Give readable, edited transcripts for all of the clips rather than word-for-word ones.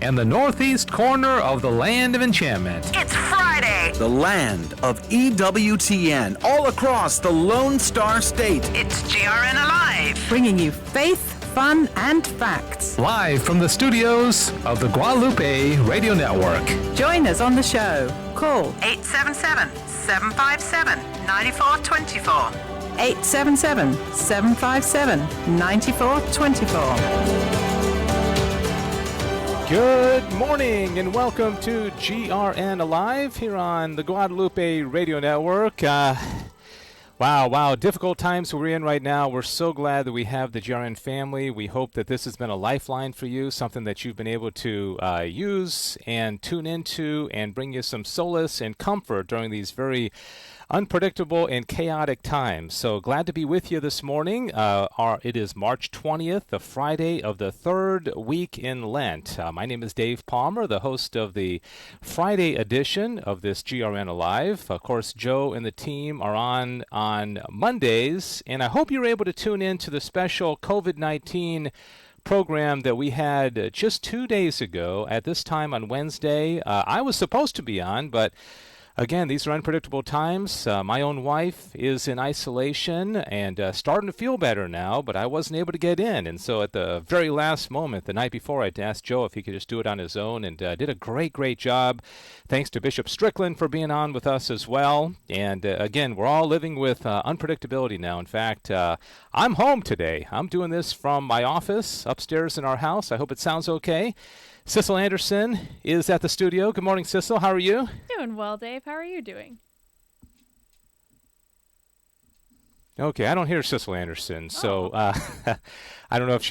and the northeast corner of the land of enchantment. It's Friday. The land of EWTN all across the Lone Star State. It's GRN Alive. Bringing you faith, fun, and facts. Live from the studios of the Guadalupe Radio Network. Join us on the show. Call 877-757-9424. 877-757-9424. Good morning and welcome to GRN Alive here on the Guadalupe Radio Network. Wow, difficult times we're in right now. We're so glad that we have the GRN family. We hope that this has been a lifeline for you, something that you've been able to use and tune into and bring you some solace and comfort during these very unpredictable and chaotic times. So glad to be with you this morning. It is March 20th, the Friday of the third week in Lent. My name is Dave Palmer, the host of the Friday edition of this GRN Alive. Of course, Joe and the team are on Mondays, and I hope you're able to tune in to the special COVID-19 program that we had just 2 days ago at this time on Wednesday. I was supposed to be on, but again, these are unpredictable times. My own wife is in isolation and starting to feel better now, but I wasn't able to get in. And so at the very last moment, the night before, I asked Joe if he could just do it on his own, and did a great job. Thanks to Bishop Strickland for being on with us as well. And again, we're all living with unpredictability now. In fact, I'm home today. I'm doing this from my office upstairs in our house. I hope it sounds okay. Sissel Anderson is at the studio. Good morning, Sissel. How are you? Doing well, Dave. How are you doing? Okay, I don't hear Sissel Anderson, so I don't know if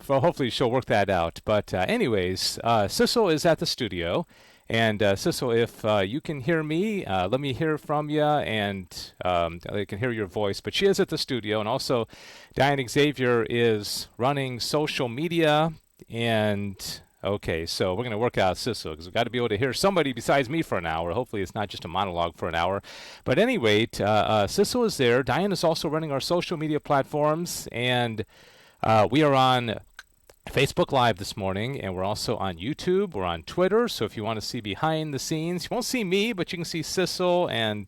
hopefully she'll work that out. But anyways, Sissel is at the studio. And Sissel, if you can hear me, let me hear from you, and I can hear your voice. But she is at the studio, and also Diane Xavier is running social media. And okay, so we're going to work out Sissel because we've got to be able to hear somebody besides me for an hour. Hopefully it's not just a monologue for an hour. But anyway, Sissel is there. Diane is also running our social media platforms, and we are on Facebook Live this morning, and we're also on YouTube. We're on Twitter, so if you want to see behind the scenes, you won't see me, but you can see Sissel and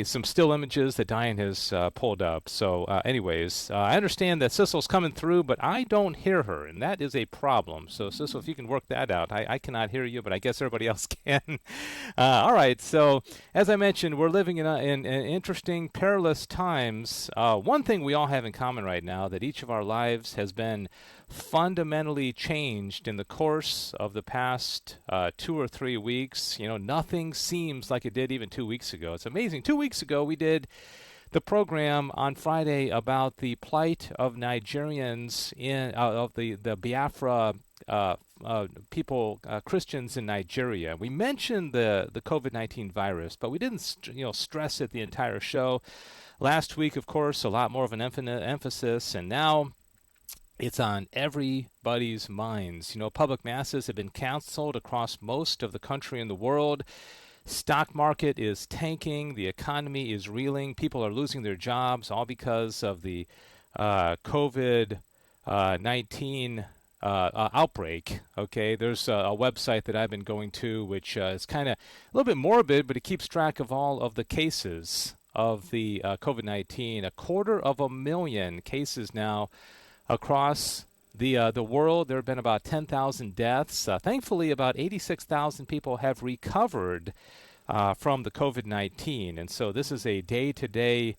some still images that Diane has pulled up. So anyways, I understand that Sissel's coming through, but I don't hear her, and that is a problem. So Sissel, if you can work that out. I cannot hear you, but I guess everybody else can. All right, so as I mentioned, we're living in interesting, perilous times. One thing we all have in common right now, that each of our lives has been fundamentally changed in the course of the past 2 or 3 weeks. You know, nothing seems like it did even 2 weeks ago. It's amazing. 2 weeks ago, we did the program on Friday about the plight of Nigerians of the Biafra people, Christians in Nigeria. We mentioned the COVID-19 virus, but we didn't stress it the entire show. Last week, of course, a lot more of an emphasis, and now it's on everybody's minds. You know, public masses have been canceled across most of the country and the world. Stock market is tanking. The economy is reeling. People are losing their jobs, all because of the COVID-19 outbreak. Okay, there's a website that I've been going to, which is kind of a little bit morbid, but it keeps track of all of the cases of the COVID-19. 250,000 cases now across the world. There have been about 10,000 deaths. Thankfully, about 86,000 people have recovered from the COVID-19. And so this is a day-to-day,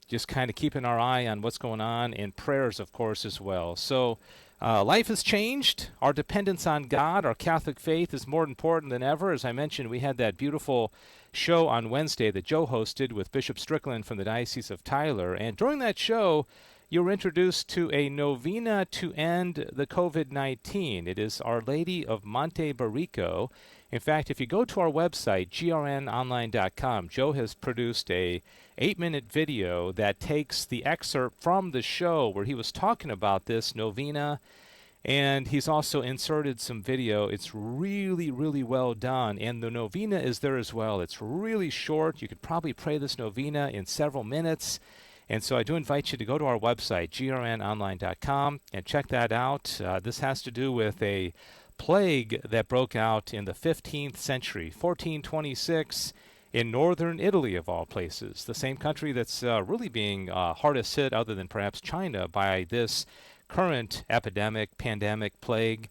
just kind of keeping our eye on what's going on, and prayers, of course, as well. So life has changed. Our dependence on God, our Catholic faith, is more important than ever. As I mentioned, we had that beautiful show on Wednesday that Joe hosted with Bishop Strickland from the Diocese of Tyler. And during that show, you were introduced to a novena to end the COVID-19. It is Our Lady of Monte Barrico. In fact, if you go to our website, grnonline.com, Joe has produced a 8-minute video that takes the excerpt from the show where he was talking about this novena, and he's also inserted some video. It's really, really well done, and the novena is there as well. It's really short. You could probably pray this novena in several minutes. And so I do invite you to go to our website, grnonline.com, and check that out. This has to do with a plague that broke out in the 15th century, 1426, in northern Italy, of all places, the same country that's really being hardest hit, other than perhaps China, by this current epidemic, pandemic, plague.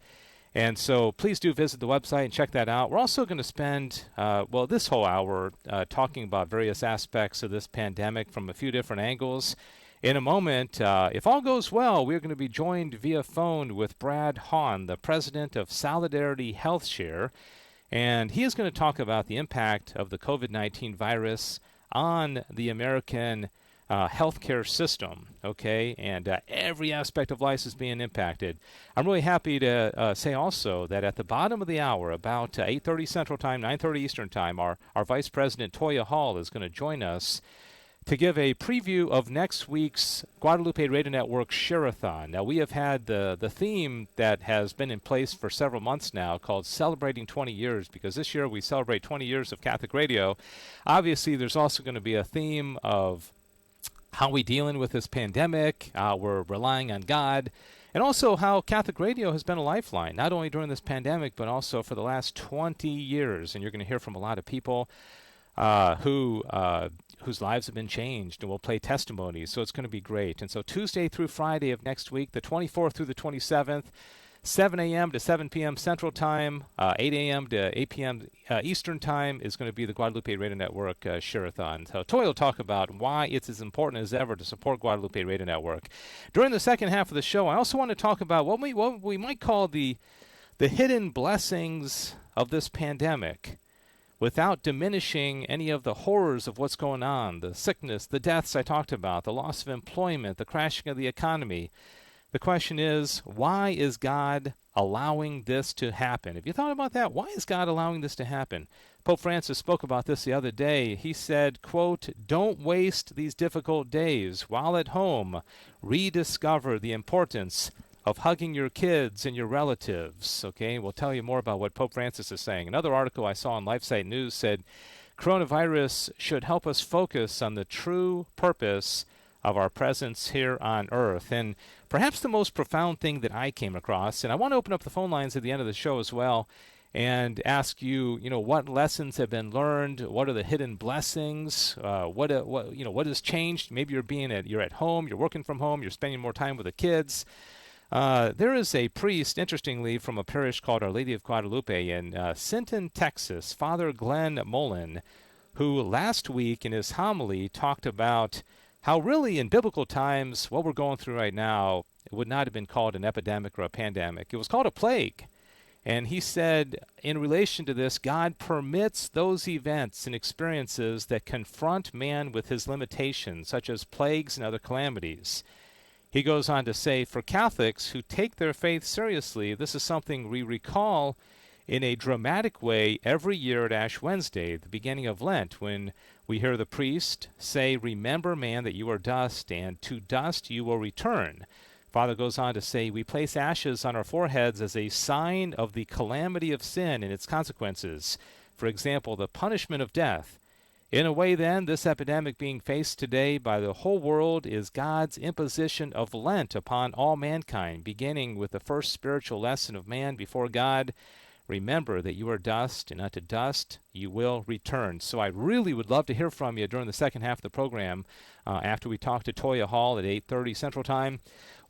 And so please do visit the website and check that out. We're also going to spend, this whole hour talking about various aspects of this pandemic from a few different angles. In a moment, if all goes well, we're going to be joined via phone with Brad Hahn, the president of Solidarity HealthShare. And he is going to talk about the impact of the COVID-19 virus on the American healthcare system, okay? And every aspect of life is being impacted. I'm really happy to say also that at the bottom of the hour, about 8:30 Central Time, 9:30 Eastern Time, our Vice President Toya Hall is going to join us to give a preview of next week's Guadalupe Radio Network Share-a-thon. Now, we have had the theme that has been in place for several months now called Celebrating 20 Years, because this year we celebrate 20 years of Catholic radio. Obviously, there's also going to be a theme of how we dealing with this pandemic, we're relying on God, and also how Catholic radio has been a lifeline, not only during this pandemic, but also for the last 20 years. And you're going to hear from a lot of people whose lives have been changed, and we'll play testimonies, so it's going to be great. And so Tuesday through Friday of next week, the 24th through the 27th, 7 a.m. to 7 p.m. Central Time, 8 a.m. to 8 p.m. Eastern Time is going to be the Guadalupe Radio Network Share-a-thon. So Toy will talk about why it's as important as ever to support Guadalupe Radio Network. During the second half of the show, I also want to talk about what we might call the hidden blessings of this pandemic, without diminishing any of the horrors of what's going on, the sickness, the deaths I talked about, the loss of employment, the crashing of the economy. The question is, why is God allowing this to happen? Have you thought about that? Why is God allowing this to happen? Pope Francis spoke about this the other day. He said, quote, "Don't waste these difficult days. While at home, rediscover the importance of hugging your kids and your relatives." Okay, we'll tell you more about what Pope Francis is saying. Another article I saw on LifeSite News said, coronavirus should help us focus on the true purpose of our presence here on earth. And perhaps the most profound thing that I came across, and I want to open up the phone lines at the end of the show as well, and ask you, what lessons have been learned? What are the hidden blessings? What has changed? Maybe you're at home, you're working from home, you're spending more time with the kids. There is a priest, interestingly, from a parish called Our Lady of Guadalupe in Sinton, Texas, Father Glenn Mullen, who last week in his homily talked about how really in biblical times, what we're going through right now, it would not have been called an epidemic or a pandemic. It was called a plague. And he said, in relation to this, God permits those events and experiences that confront man with his limitations, such as plagues and other calamities. He goes on to say, for Catholics who take their faith seriously, this is something we recall in a dramatic way every year at Ash Wednesday, the beginning of Lent, when we hear the priest say, "Remember, man, that you are dust, and to dust you will return." Father goes on to say, we place ashes on our foreheads as a sign of the calamity of sin and its consequences. For example, the punishment of death. In a way, then, this epidemic being faced today by the whole world is God's imposition of Lent upon all mankind, beginning with the first spiritual lesson of man before God. Remember that you are dust, and unto dust you will return. So I really would love to hear from you during the second half of the program after we talk to Toya Hall at 8:30 Central Time.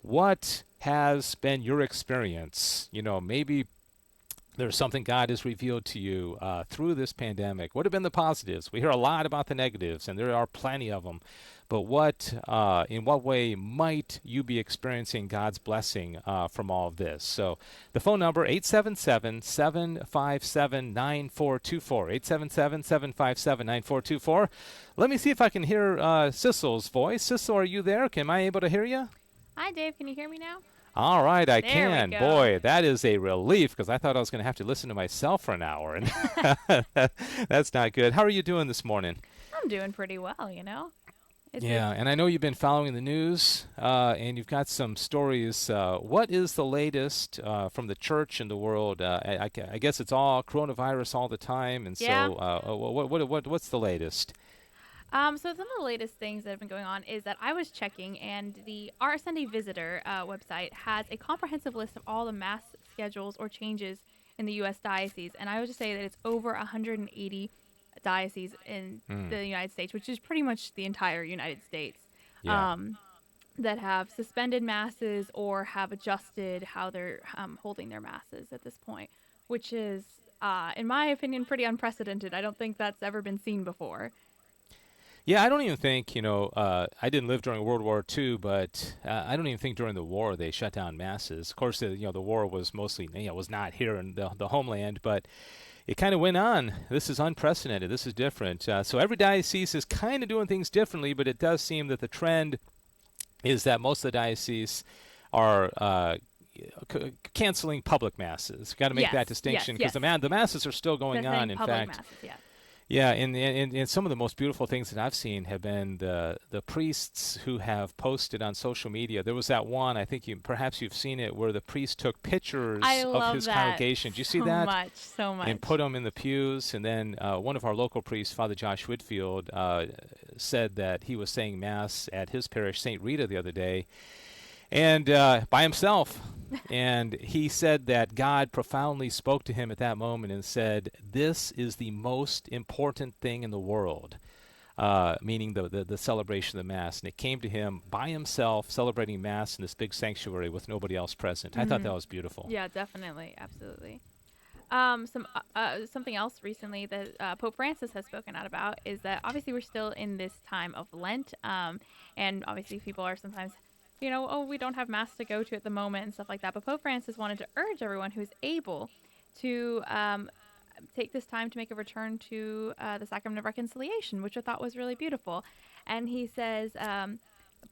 What has been your experience? Maybe there's something God has revealed to you through this pandemic. What have been the positives? We hear a lot about the negatives, and there are plenty of them. But in what way might you be experiencing God's blessing from all of this? So the phone number, 877-757-9424, 877-757-9424. Let me see if I can hear Sissel's voice. Sissel, are you there? Am I able to hear you? Hi, Dave. Can you hear me now? All right, I There can. we go. Boy, that is a relief, because I thought I was going to have to listen to myself for an hour, and that's not good. How are you doing this morning? I'm doing pretty well, Yeah, and I know you've been following the news, and you've got some stories. What is the latest from the church and the world? I guess it's all coronavirus all the time, and Yeah. so what's the latest? So some of the latest things that have been going on is that I was checking, and the Our Sunday Visitor website has a comprehensive list of all the mass schedules or changes in the U.S. diocese. And I would just say that it's over 180 dioceses in the United States, which is pretty much the entire United States, that have suspended masses or have adjusted how they're holding their masses at this point, which is, in my opinion, pretty unprecedented. I don't think that's ever been seen before. Yeah, I don't even think, I didn't live during World War II, but I don't even think during the war they shut down masses. Of course, the war was mostly, was not here in the homeland, but it kind of went on. This is unprecedented. This is different. So every diocese is kind of doing things differently, but it does seem that the trend is that most of the dioceses are canceling public masses. Got to make that distinction because the masses are still going on. In fact, masses, yeah, and some of the most beautiful things that I've seen have been the priests who have posted on social media. There was that one, I think perhaps you've seen it, where the priest took pictures of his congregation. Did you see that? So much. And put them in the pews. And then one of our local priests, Father Josh Whitfield, said that he was saying Mass at his parish, St. Rita, the other day, and by himself. And he said that God profoundly spoke to him at that moment and said, "This is the most important thing in the world," meaning the celebration of the Mass. And it came to him by himself, celebrating Mass in this big sanctuary with nobody else present. I thought that was beautiful. Yeah, definitely. Absolutely. Something else recently that Pope Francis has spoken out about is that obviously we're still in this time of Lent, and obviously people are sometimes we don't have Mass to go to at the moment and stuff like that. But Pope Francis wanted to urge everyone who's able to take this time to make a return to the Sacrament of Reconciliation, which I thought was really beautiful. And he says,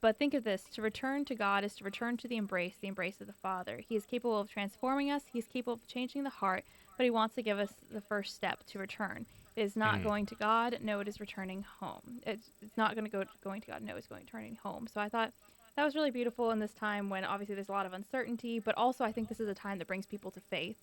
but think of this, to return to God is to return to the embrace of the Father. He is capable of transforming us. He is capable of changing the heart, but he wants to give us the first step to return. It is not going to God. No, it is returning home. It's not going to God. No, it's turning home. So I thought that was really beautiful in this time when obviously there's a lot of uncertainty, but also I think this is a time that brings people to faith.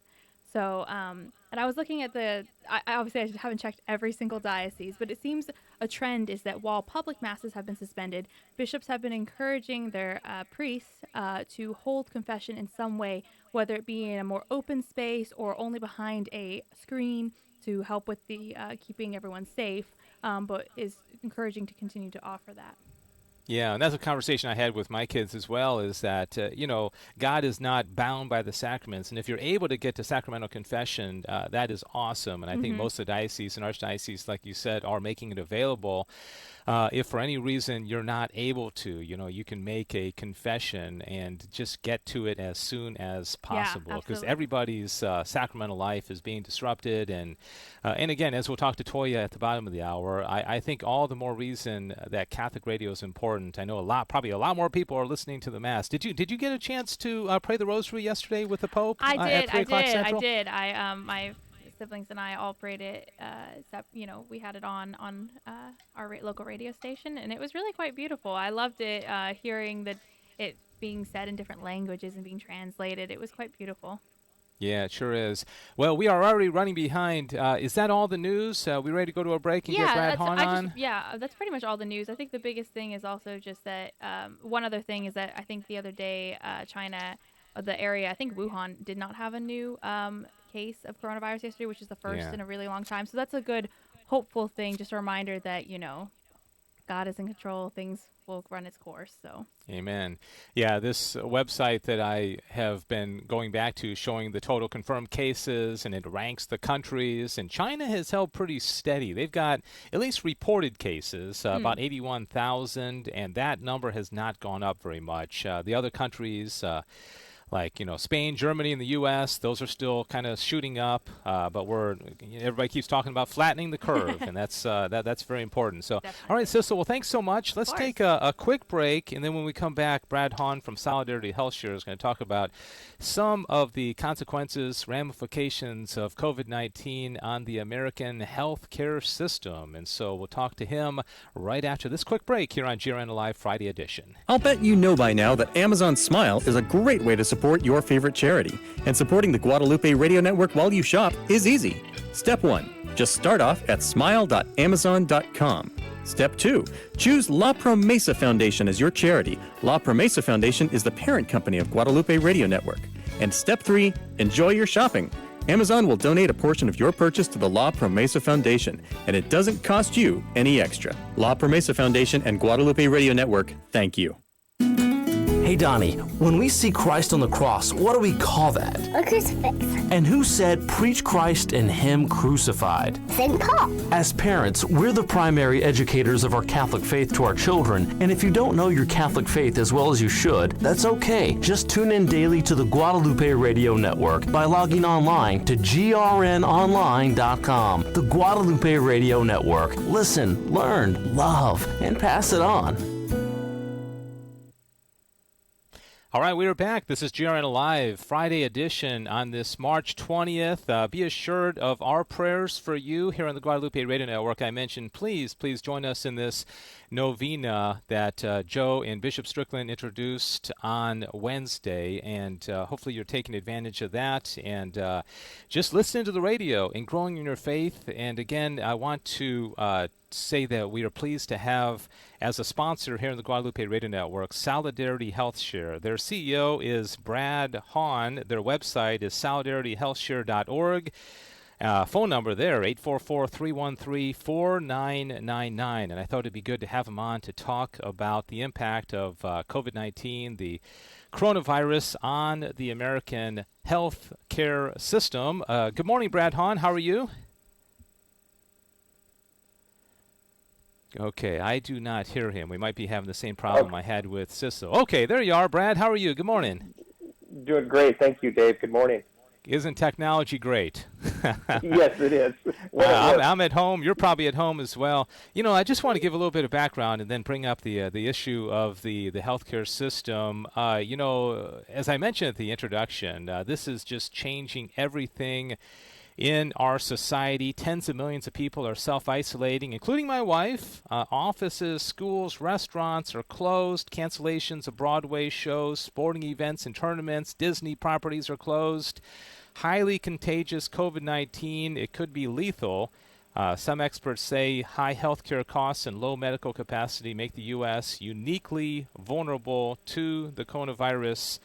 So, and I was looking at I haven't checked every single diocese, but it seems a trend is that while public masses have been suspended, bishops have been encouraging their priests to hold confession in some way, whether it be in a more open space or only behind a screen to help with the keeping everyone safe, but is encouraging to continue to offer that. Yeah, and that's a conversation I had with my kids as well, is that, God is not bound by the sacraments. And if you're able to get to sacramental confession, that is awesome. And I think most of the dioceses and archdioceses, like you said, are making it available. If for any reason you're not able to, you can make a confession and just get to it as soon as possible, because everybody's sacramental life is being disrupted. And again, as we'll talk to Toya at the bottom of the hour, I think all the more reason that Catholic radio is important. I know probably a lot more people are listening to the Mass. Did you get a chance to pray the Rosary yesterday with the Pope? I did. At 3 o'clock Central? I did. My siblings and I all prayed it. We had it on our local radio station, and it was really quite beautiful. I loved it, hearing that it being said in different languages and being translated. It was quite beautiful. Yeah, it sure is. Well, we are already running behind. Is that all the news? We ready to go to a break and get Brad Hahn on? That's pretty much all the news. I think the biggest thing is also just that one other thing is that I think the other day China, the area, I think Wuhan, did not have a new case of coronavirus yesterday, which is the first in a really long time. So that's a good, hopeful thing, just a reminder that, God is in control. Things will run its course. So. Amen. Yeah, this website that I have been going back to showing the total confirmed cases, and it ranks the countries, and China has held pretty steady. They've got at least reported cases, about 81,000, and that number has not gone up very much. The other countries, like Spain, Germany, and the U.S., those are still kind of shooting up, but everybody keeps talking about flattening the curve, and that's very important. So, Definitely. All right, Sissel, well, thanks so much. Let's take a quick break, and then when we come back, Brad Hahn from Solidarity Health Share is going to talk about some of the consequences, ramifications of COVID-19 on the American healthcare system, and so we'll talk to him right after this quick break here on GRN Alive Friday edition. I'll bet you know by now that Amazon Smile is a great way to support your favorite charity, and supporting the Guadalupe Radio Network while you shop is easy. Step 1. Just start off at smile.amazon.com. Step 2. Choose La Promesa Foundation as your charity. La Promesa Foundation is the parent company of Guadalupe Radio Network. And step 3, enjoy your shopping. Amazon will donate a portion of your purchase to the La Promesa Foundation, and it doesn't cost you any extra. La Promesa Foundation and Guadalupe Radio Network, thank you. Hey Donnie, when we see Christ on the cross, what do we call that? A crucifix. And who said, preach Christ and Him crucified? St. Paul. As parents, we're the primary educators of our Catholic faith to our children, and if you don't know your Catholic faith as well as you should, that's okay. Just tune in daily to the Guadalupe Radio Network by logging online to grnonline.com. The Guadalupe Radio Network. Listen, learn, love, and pass it on. All right, we are back. This is GRN Alive, Friday edition on this March 20th. Be assured of our prayers for you here on the Guadalupe Radio Network. I mentioned, please join us in this novena that Joe and Bishop Strickland introduced on Wednesday, and hopefully you're taking advantage of that and just listening to the radio and growing in your faith. And again, I want to say that we are pleased to have as a sponsor here in the Guadalupe Radio Network, Solidarity Health Share. Their CEO is Brad Hahn. Their website is solidarityhealthshare.org. Phone number there, 844-313-4999. And I thought it'd be good to have him on to talk about the impact of COVID-19, the coronavirus on the American health care system. Good morning, Brad Hahn. How are you? Okay, I do not hear him. We might be having the same problem I had with Sissel. Okay, there you are, Brad. How are you? Good morning. Doing great. Thank you, Dave. Good morning. Isn't technology great? Yes, it is. I'm at home. You're probably at home as well. You know, I just want to give a little bit of background and then bring up the issue of the healthcare system. You know, as I mentioned at the introduction, this is just changing everything in our society. Tens of millions of people are self-isolating, including my wife. Offices, schools, restaurants are closed. Cancellations of Broadway shows, sporting events and tournaments, Disney properties are closed. Highly contagious COVID-19. It could be lethal. Some experts say high healthcare costs and low medical capacity make the U.S. uniquely vulnerable to the coronavirus.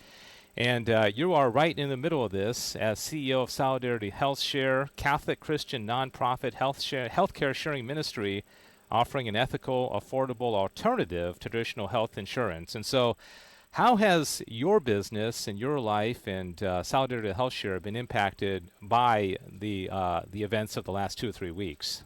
And you are right in the middle of this as CEO of Solidarity Health Share, Catholic Christian nonprofit healthcare sharing ministry, offering an ethical, affordable alternative to traditional health insurance. And so, how has your business and your life and Solidarity Health Share been impacted by the events of the last 2 or 3 weeks?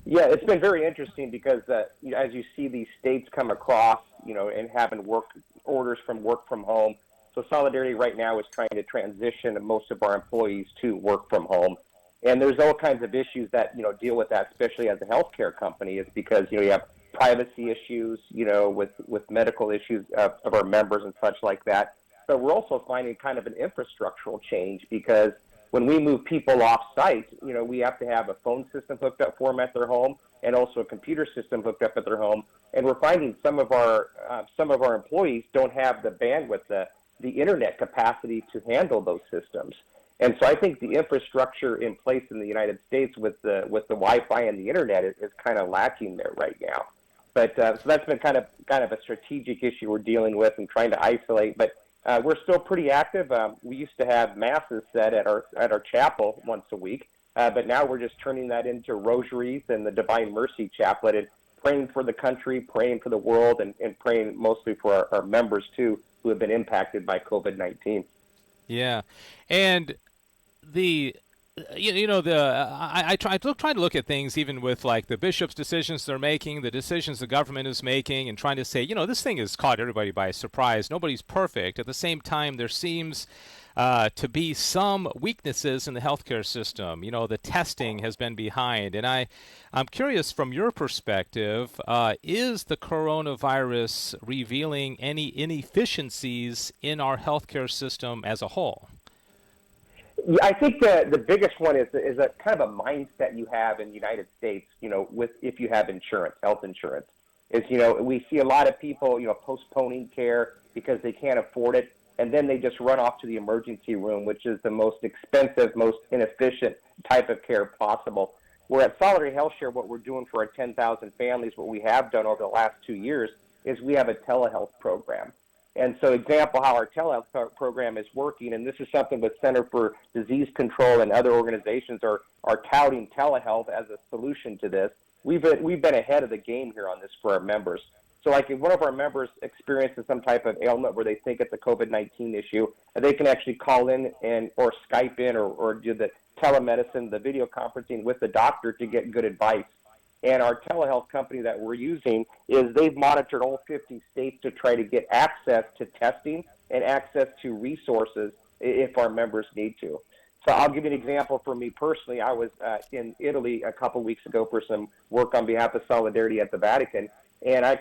Yeah, it's been very interesting because as you see these states come across, and having work orders from work from home. So Solidarity right now is trying to transition most of our employees to work from home. And there's all kinds of issues that, deal with that, especially as a healthcare company, is because, you have privacy issues, with medical issues of our members and such like that. But we're also finding kind of an infrastructural change because when we move people off site, we have to have a phone system hooked up for them at their home and also a computer system hooked up at their home. And we're finding some of our employees don't have the bandwidth, the internet capacity to handle those systems. And so I think the infrastructure in place in the United States with the Wi-Fi and the internet is kind of lacking there right now. But so that's been kind of a strategic issue we're dealing with and trying to isolate. But we're still pretty active. We used to have masses said at our chapel once a week, but now we're just turning that into rosaries and the Divine Mercy Chaplet and praying for the country, praying for the world, and praying mostly for our members too, who have been impacted by COVID-19. Yeah, and I try to look at things even with like the bishops' decisions they're making, the decisions the government is making, and trying to say, this thing has caught everybody by surprise. Nobody's perfect. At the same time, there seems to be some weaknesses in the healthcare system. The testing has been behind. And I'm curious from your perspective, is the coronavirus revealing any inefficiencies in our healthcare system as a whole? Yeah, I think the biggest one is a kind of a mindset you have in the United States, with if you have insurance, health insurance, is, we see a lot of people, postponing care because they can't afford it. And then they just run off to the emergency room, which is the most expensive, most inefficient type of care possible. We're at Solidarity Health Share. What we're doing for our 10,000 families, what we have done over the last 2 years, is we have a telehealth program. And so, example, how our telehealth program is working, and this is something the Center for Disease Control and other organizations are touting telehealth as a solution to this. We've been ahead of the game here on this for our members. So, like if one of our members experiences some type of ailment where they think it's a COVID-19 issue, they can actually call in or Skype in or do the telemedicine, the video conferencing with the doctor to get good advice. And our telehealth company that we're using they've monitored all 50 states to try to get access to testing and access to resources if our members need to. So I'll give you an example for me personally. I was in Italy a couple weeks ago for some work on behalf of Solidarity at the Vatican, and I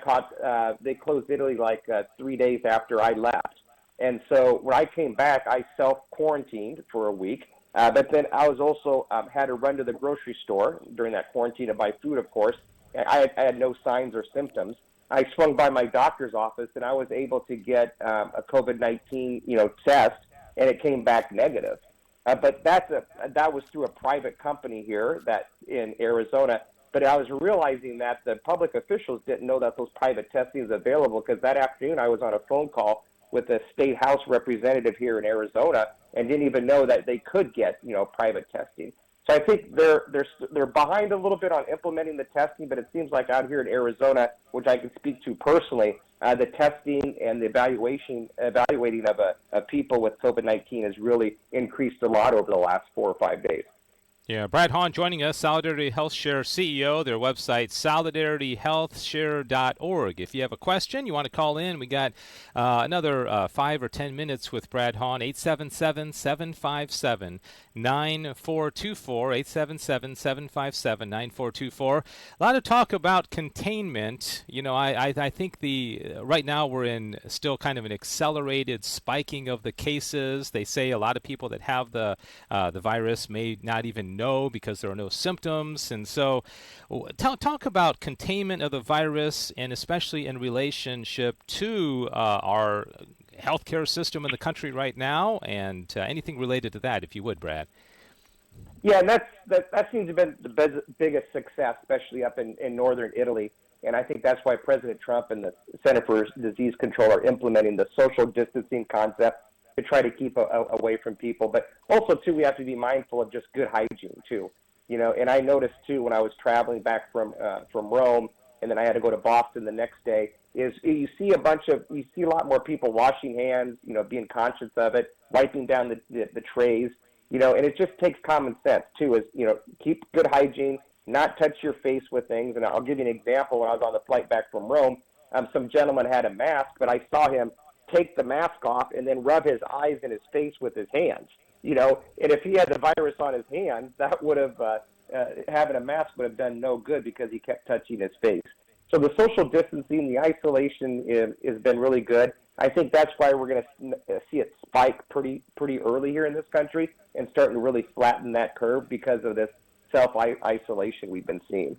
they closed Italy like 3 days after I left. And so when I came back, I self-quarantined for a week. But then I was also had to run to the grocery store during that quarantine to buy food, of course. I had no signs or symptoms. I swung by my doctor's office, and I was able to get a COVID-19 test, and it came back negative. But that was through a private company here in Arizona. But I was realizing that the public officials didn't know that those private testing is available, because that afternoon I was on a phone call with a state house representative here in Arizona and didn't even know that they could get, private testing. So I think they're behind a little bit on implementing the testing, but it seems like out here in Arizona, which I can speak to personally, the testing and the evaluating of people with COVID-19 has really increased a lot over the last 4 or 5 days. Yeah, Brad Hahn joining us, Solidarity Health Share CEO. Their website, solidarityhealthshare.org. If you have a question, you want to call in, we got another 5 or 10 minutes with Brad Hahn, 877-757-9424, 877-757-9424. A lot of talk about containment. I think right now we're in still kind of an accelerated spiking of the cases. They say a lot of people that have the virus may not even know because there are no symptoms. And so talk about containment of the virus, and especially in relationship to our healthcare system in the country right now, and anything related to that, if you would, Brad. Yeah, and that seems to have been the biggest success, especially up in northern Italy. And I think that's why President Trump and the Center for Disease Control are implementing the social distancing concept to try to keep away from people. But also, too, we have to be mindful of just good hygiene, too. And I noticed, too, when I was traveling back from Rome, and then I had to go to Boston the next day, you see a lot more people washing hands, being conscious of it, wiping down the trays, and it just takes common sense, too, keep good hygiene, not touch your face with things. And I'll give you an example. When I was on the flight back from Rome, some gentleman had a mask, but I saw him take the mask off and then rub his eyes and his face with his hands, and if he had the virus on his hands, that would have, having a mask would have done no good, because he kept touching his face. So the social distancing, the isolation has been really good. I think that's why we're going to see it spike pretty early here in this country and starting to really flatten that curve because of this self-isolation we've been seeing.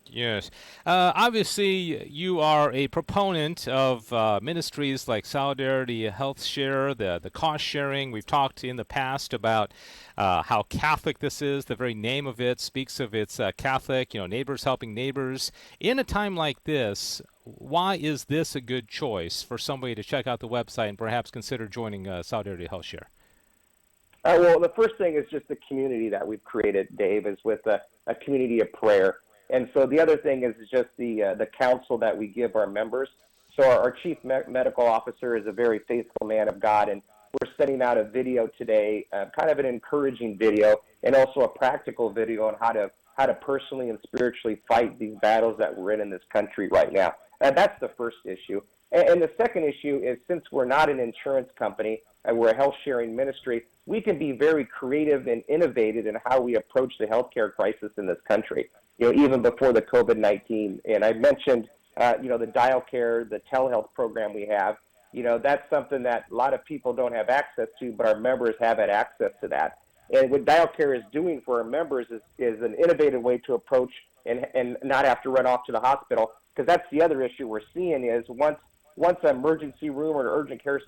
Yes. Obviously, you are a proponent of ministries like Solidarity Health Share, the cost sharing. We've talked in the past about how Catholic this is. The very name of it speaks of its Catholic, neighbors helping neighbors. In a time like this, why is this a good choice for somebody to check out the website and perhaps consider joining Solidarity Health Share? Well, the first thing is just the community that we've created, Dave, is with a community of prayer. And so the other thing is just the counsel that we give our members. So our chief medical officer is a very faithful man of God, and we're sending out a video today, kind of an encouraging video, and also a practical video on how to personally and spiritually fight these battles that we're in this country right now. That's the first issue. And the second issue is, since we're not an insurance company and we're a health sharing ministry, we can be very creative and innovative in how we approach the healthcare crisis in this country. Even before the COVID-19. And I mentioned, the Dial Care, the telehealth program we have. That's something that a lot of people don't have access to, but our members have had access to that. And what Dial Care is doing for our members is an innovative way to approach and not have to run off to the hospital, because that's the other issue we're seeing is once an emergency room or an urgent care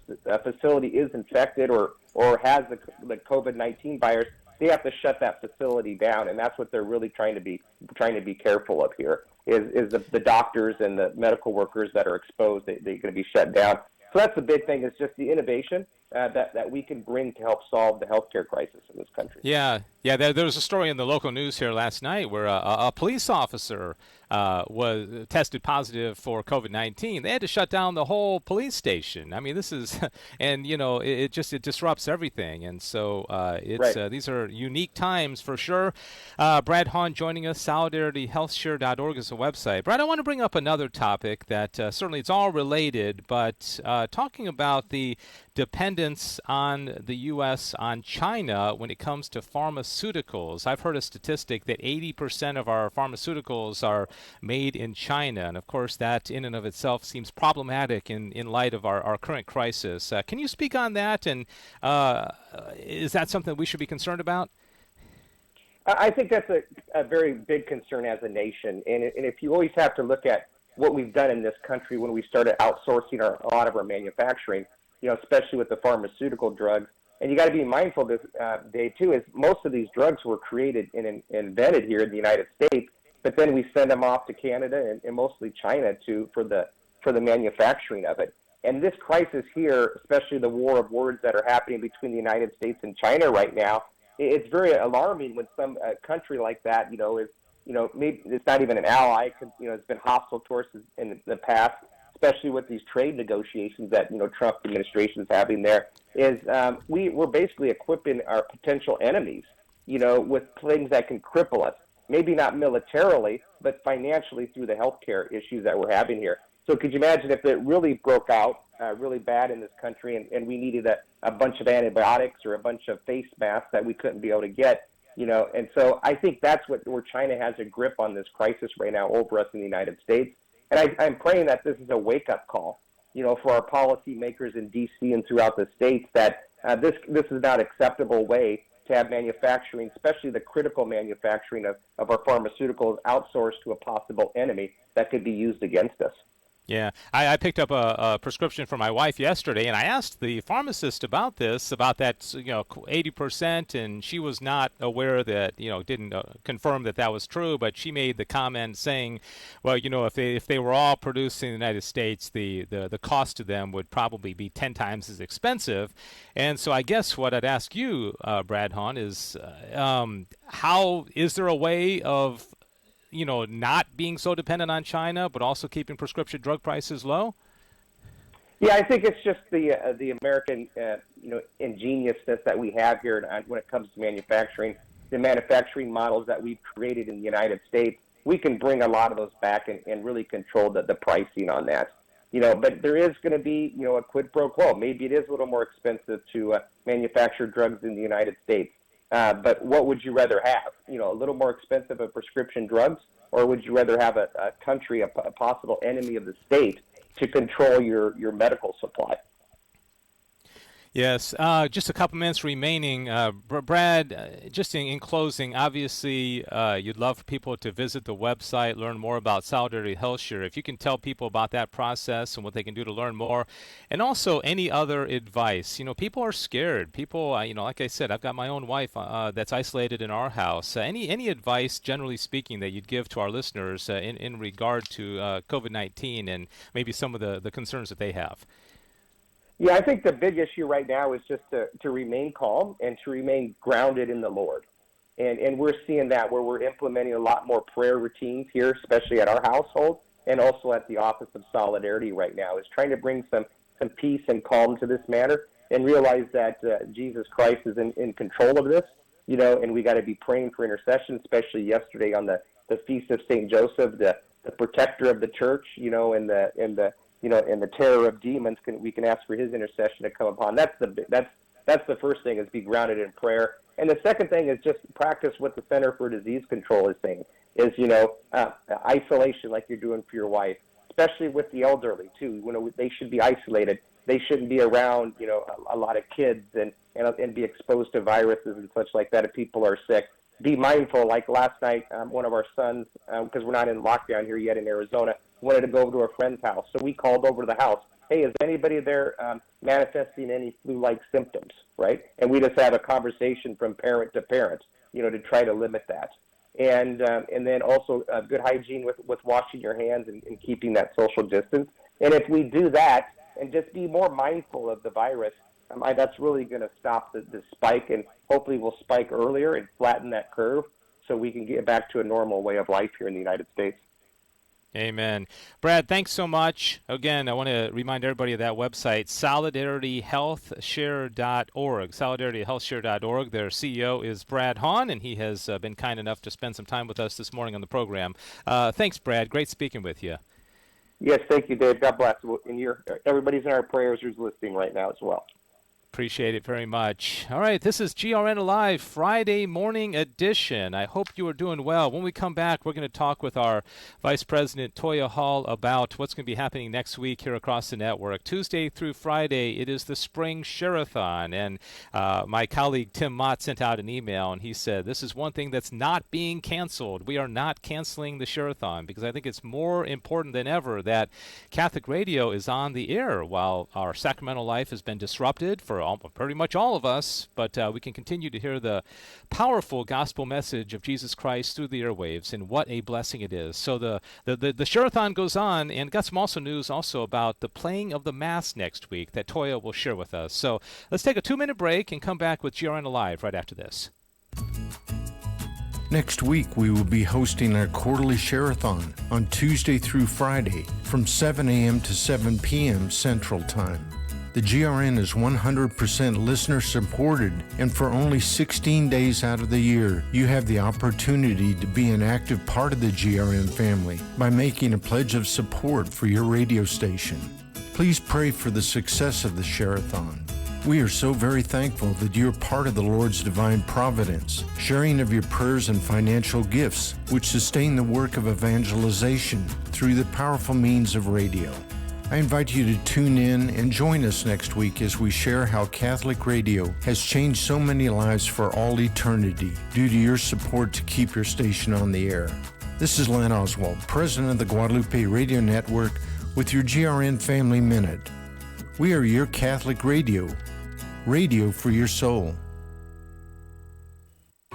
facility is infected or has the COVID-19 virus, they have to shut that facility down, and that's what they're really trying to be careful of here. Is the doctors and the medical workers that are exposed, they're going to be shut down. So that's the big thing, is just the innovation that we can bring to help solve the healthcare crisis in this country. Yeah. There was a story in the local news here last night where a police officer was tested positive for COVID-19. They had to shut down the whole police station. I mean, this is, and it disrupts everything. And so these are unique times for sure. Brad Hahn joining us. SolidarityHealthShare.org is the website. Brad, I want to bring up another topic that certainly it's all related, but talking about the dependence on the U.S. on China when it comes to pharmaceuticals. I've heard a statistic that 80% of our pharmaceuticals are made in China, and of course that in and of itself seems problematic in light of our current crisis. Can you speak on that, and is that something we should be concerned about? I think that's a very big concern as a nation, and if you always have to look at what we've done in this country when we started outsourcing a lot of our manufacturing, especially with the pharmaceutical drugs. And you got to be mindful this day too, is most of these drugs were created and invented here in the United States, but then we send them off to Canada and mostly China for the manufacturing of it. And this crisis here, especially the war of words that are happening between the United States and China right now, it's very alarming when some country like that, is maybe it's not even an ally, it's been hostile towards us in the past, especially with these trade negotiations that Trump administration is having there, is we're basically equipping our potential enemies, with things that can cripple us. Maybe not militarily, but financially through the healthcare issues that we're having here. So could you imagine if it really broke out really bad in this country and we needed a bunch of antibiotics or a bunch of face masks that we couldn't be able to get, And so I think that's where China has a grip on this crisis right now over us in the United States. And I'm praying that this is a wake-up call, for our policymakers in D.C. and throughout the states, that this is not an acceptable way to have manufacturing, especially the critical manufacturing of our pharmaceuticals, outsourced to a possible enemy that could be used against us. Yeah, I picked up a prescription for my wife yesterday, and I asked the pharmacist about that 80%, and she was not aware that, didn't confirm that was true, but she made the comment saying, well, if they were all produced in the United States, the cost to them would probably be 10 times as expensive. And so I guess what I'd ask you, Brad Hahn, is how is there a way of not being so dependent on China, but also keeping prescription drug prices low? Yeah, I think it's just the American, ingeniousness that we have here when it comes to manufacturing, the manufacturing models that we've created in the United States. We can bring a lot of those back and really control the pricing on that. But there is going to be, a quid pro quo. Maybe it is a little more expensive to manufacture drugs in the United States. But what would you rather have? A little more expensive of prescription drugs, or would you rather have a country, a possible enemy of the state, to control your medical supply? Yes, just a couple minutes remaining. Brad, just in closing, obviously you'd love for people to visit the website, learn more about Solidarity HealthShare. If you can tell people about that process and what they can do to learn more, and also any other advice. People are scared. People, like I said, I've got my own wife that's isolated in our house. Any advice, generally speaking, that you'd give to our listeners in regard to COVID-19 and maybe some of the concerns that they have? Yeah, I think the big issue right now is just to remain calm and to remain grounded in the Lord. And we're seeing that where we're implementing a lot more prayer routines here, especially at our household, and also at the Office of Solidarity right now, is trying to bring some peace and calm to this matter and realize that Jesus Christ is in control of this, and we got to be praying for intercession, especially yesterday on the Feast of St. Joseph, the protector of the church, and the terror of demons. We can ask for his intercession to come upon. That's the first thing, is be grounded in prayer. And the second thing is just practice what the Center for Disease Control is saying, is, isolation like you're doing for your wife, especially with the elderly too. They should be isolated. They shouldn't be around, a lot of kids and be exposed to viruses and such like that if people are sick. Be mindful. Like last night, one of our sons, because we're not in lockdown here yet in Arizona, wanted to go over to a friend's house. So we called over to the house. Hey, is anybody there manifesting any flu-like symptoms, right? And we just have a conversation from parent to parent, to try to limit that. And then also good hygiene with washing your hands and keeping that social distance. And if we do that, and just be more mindful of the virus, that's really going to stop the spike, and hopefully we'll spike earlier and flatten that curve so we can get back to a normal way of life here in the United States. Amen. Brad, thanks so much. Again, I want to remind everybody of that website, solidarityhealthshare.org, solidarityhealthshare.org. Their CEO is Brad Hahn, and he has been kind enough to spend some time with us this morning on the program. Thanks, Brad. Great speaking with you. Yes, thank you, Dave. God bless. And everybody's in our prayers who's listening right now as well. Appreciate it very much. All right, this is GRN Alive Friday morning edition. I hope you are doing well. When we come back, we're going to talk with our Vice President Toya Hall about what's going to be happening next week here across the network. Tuesday through Friday, it is the Spring Share-a-thon, and my colleague Tim Mott sent out an email, and he said, this is one thing that's not being canceled. We are not canceling the Share-a-thon because I think it's more important than ever that Catholic radio is on the air while our Sacramento life has been disrupted for pretty much all of us, but we can continue to hear the powerful gospel message of Jesus Christ through the airwaves, and what a blessing it is. So the Share-a-thon goes on, and got some also news also about the playing of the Mass next week that Toya will share with us. So let's take a 2-minute break and come back with GRN Alive right after this. Next week, we will be hosting our quarterly Share-a-thon on Tuesday through Friday from 7 a.m. to 7 p.m. Central Time. The GRN is 100% listener supported, and for only 16 days out of the year, you have the opportunity to be an active part of the GRN family by making a pledge of support for your radio station. Please pray for the success of the Share-a-thon. We are so very thankful that you're part of the Lord's divine providence, sharing of your prayers and financial gifts, which sustain the work of evangelization through the powerful means of radio. I invite you to tune in and join us next week as we share how Catholic radio has changed so many lives for all eternity due to your support to keep your station on the air. This is Len Oswald, President of the Guadalupe Radio Network, with your GRN Family Minute. We are your Catholic radio, radio for your soul.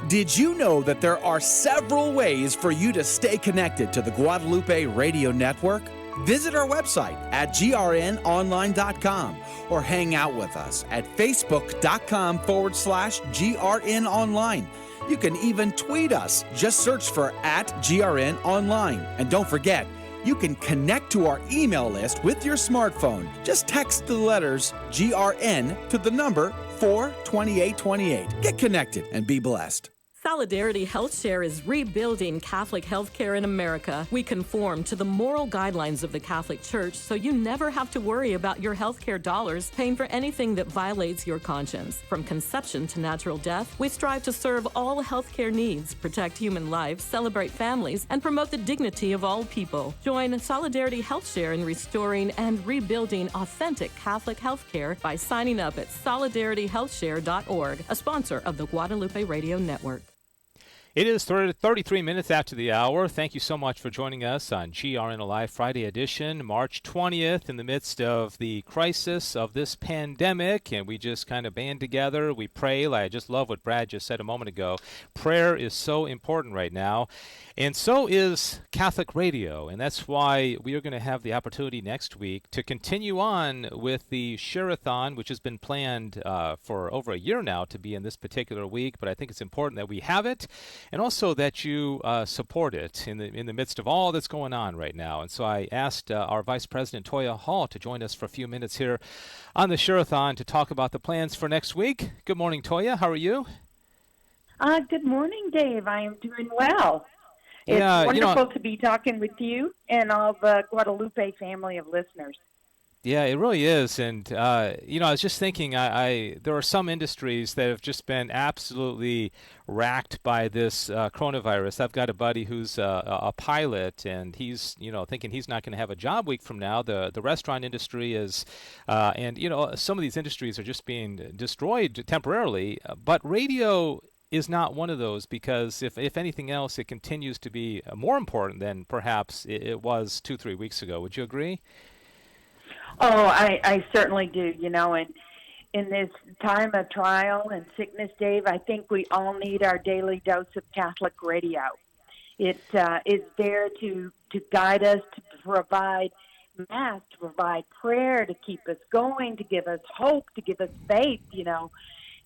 Did you know that there are several ways for you to stay connected to the Guadalupe Radio Network? Visit our website at grnonline.com or hang out with us at facebook.com/grnonline. You can even tweet us. Just search for @grnonline. And don't forget, you can connect to our email list with your smartphone. Just text the letters GRN to the number 42828. Get connected and be blessed. Solidarity HealthShare is rebuilding Catholic healthcare in America. We conform to the moral guidelines of the Catholic Church, so you never have to worry about your healthcare dollars paying for anything that violates your conscience. From conception to natural death, we strive to serve all healthcare needs, protect human life, celebrate families, and promote the dignity of all people. Join Solidarity HealthShare in restoring and rebuilding authentic Catholic healthcare by signing up at solidarityhealthshare.org, a sponsor of the Guadalupe Radio Network. It is 33 minutes after the hour. Thank you so much for joining us on GRN Alive Friday edition, March 20th, in the midst of the crisis of this pandemic, and we just kind of band together. We pray. I just love what Brad just said a moment ago. Prayer is so important right now, and so is Catholic radio, and that's why we are going to have the opportunity next week to continue on with the Share-a-thon, which has been planned for over a year now to be in this particular week, but I think it's important that we have it, and also that you support it in the midst of all that's going on right now. And so I asked our Vice President Toya Hall to join us for a few minutes here on the Share-a-thon to talk about the plans for next week. Good morning, Toya. How are you? Good morning, Dave. I am doing well. It's Yeah, wonderful to be talking with you and all the Guadalupe family of listeners. Yeah, it really is. And, I was just thinking, there are some industries that have just been absolutely racked by this coronavirus. I've got a buddy who's a pilot, and he's, thinking he's not going to have a job week from now. The restaurant industry is, and some of these industries are just being destroyed temporarily. But radio is not one of those, because if anything else, it continues to be more important than perhaps it was 2-3 weeks ago. Would you agree? Oh, I certainly do. And in this time of trial and sickness, Dave, I think we all need our daily dose of Catholic radio. It is there to guide us, to provide Mass to provide prayer, to keep us going, to give us hope, to give us faith,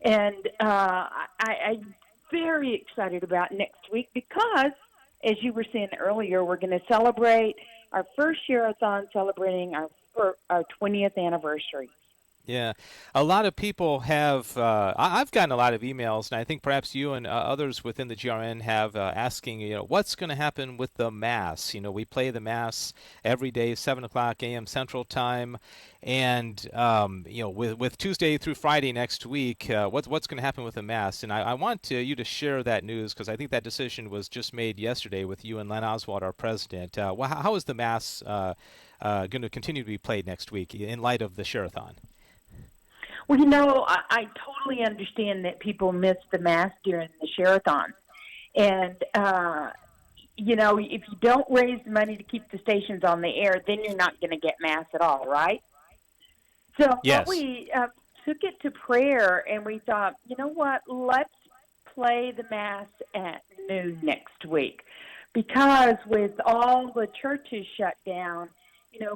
And I'm very excited about next week because, as you were saying earlier, we're going to celebrate our first Share-a-thon, celebrating our 20th anniversary. Yeah, a lot of people have. I've gotten a lot of emails, and I think perhaps you and others within the GRN have asking, what's going to happen with the Mass? We play the Mass every day, 7:00 a.m. Central Time, and with Tuesday through Friday next week, what's going to happen with the Mass? And I want you to share that news because I think that decision was just made yesterday with you and Len Oswald, our president. How is the Mass going to continue to be played next week in light of the Share-a-thon? Well, I totally understand that people miss the Mass during the Share-a-thon. And, if you don't raise money to keep the stations on the air, then you're not going to get Mass at all, right? So yes. We took it to prayer, and we thought, you know what, let's play the Mass at noon next week. Because with all the churches shut down,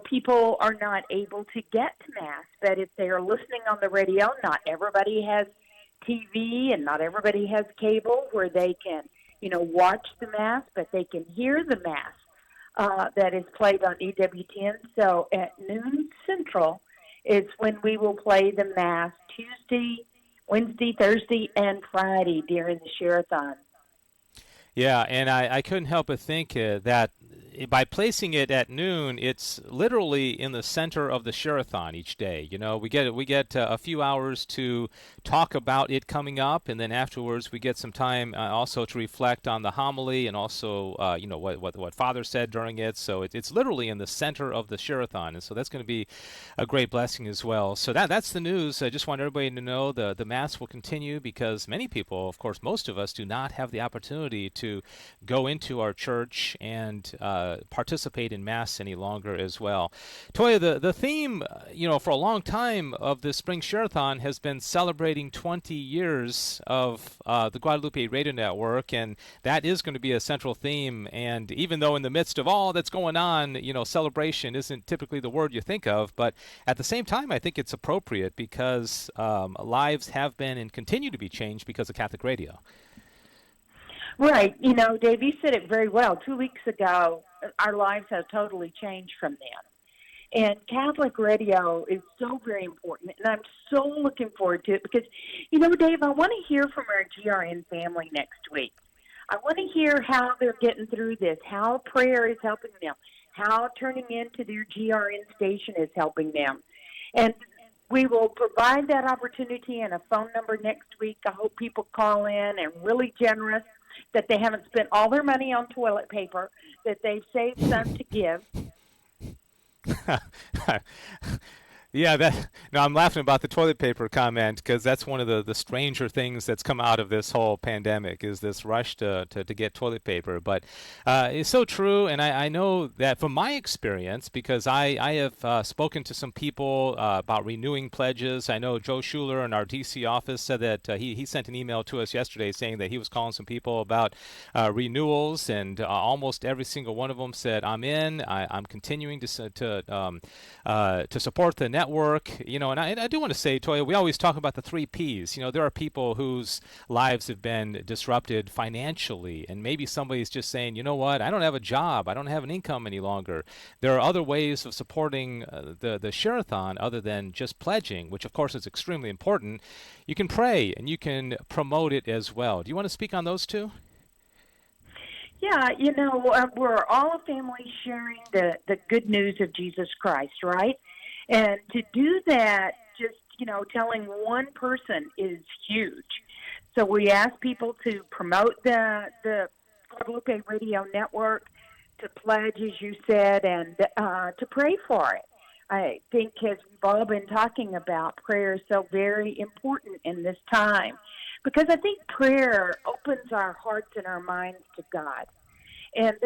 people are not able to get to Mass. But if they are listening on the radio, not everybody has TV and not everybody has cable where they can, watch the Mass, but they can hear the Mass that is played on EWTN. So at noon Central is when we will play the Mass Tuesday, Wednesday, Thursday, and Friday during the Share-a-thon. Yeah, and I couldn't help but think that by placing it at noon, it's literally in the center of the Share-a-thon each day. We get a few hours to talk about it coming up, and then afterwards we get some time also to reflect on the homily and also what Father said during it. So it's literally in the center of the Share-a-thon, and so that's going to be a great blessing as well. So that's the news. I just want everybody to know the Mass will continue because many people, of course, most of us, do not have the opportunity to go into our church and participate in Mass any longer as well. Toya, the theme, for a long time of the Spring Share-a-thon has been celebrating 20 years of the Guadalupe Radio Network, and that is going to be a central theme. And even though in the midst of all that's going on, celebration isn't typically the word you think of, but at the same time, I think it's appropriate because lives have been and continue to be changed because of Catholic radio. Right. Dave, you said it very well. 2 weeks ago, our lives have totally changed from then. And Catholic radio is so very important, and I'm so looking forward to it because, Dave, I want to hear from our GRN family next week. I want to hear how they're getting through this, how prayer is helping them, how turning into their GRN station is helping them. And we will provide that opportunity and a phone number next week. I hope people call in and really generous, that they haven't spent all their money on toilet paper, that they've saved some to give. Yeah, I'm laughing about the toilet paper comment because that's one of the stranger things that's come out of this whole pandemic is this rush to get toilet paper. But it's so true, and I know that from my experience, because I have spoken to some people about renewing pledges. I know Joe Schuler in our D.C. office said that he sent an email to us yesterday saying that he was calling some people about renewals, and almost every single one of them said, I'm in, I'm continuing to support the network, and I do want to say, Toya, we always talk about the 3 Ps. There are people whose lives have been disrupted financially, and maybe somebody's just saying, you know what, I don't have a job, I don't have an income any longer. There are other ways of supporting the Share-a-thon other than just pledging, which of course is extremely important. You can pray and you can promote it as well. Do you want to speak on those two? Yeah, we're all a family sharing the good news of Jesus Christ, right? And to do that, just, telling one person is huge. So we ask people to promote the Guadalupe Radio Network, to pledge, as you said, and to pray for it. I think, as we've all been talking about, prayer is so very important in this time because I think prayer opens our hearts and our minds to God. And,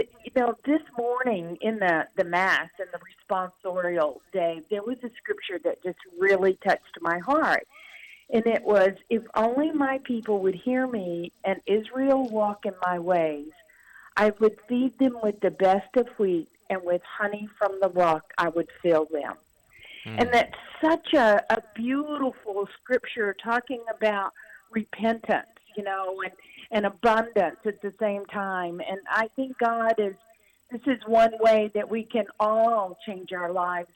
this morning in the Mass and the responsorial day, there was a scripture that just really touched my heart. And it was, if only my people would hear me and Israel walk in my ways, I would feed them with the best of wheat and with honey from the rock I would fill them. And that's such a beautiful scripture talking about repentance, and abundance at the same time. And I think this is one way that we can all change our lives,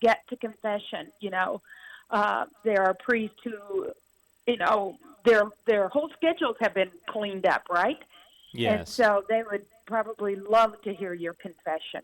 get to confession. There are priests who, their whole schedules have been cleaned up, right? Yes. And so they would probably love to hear your confession.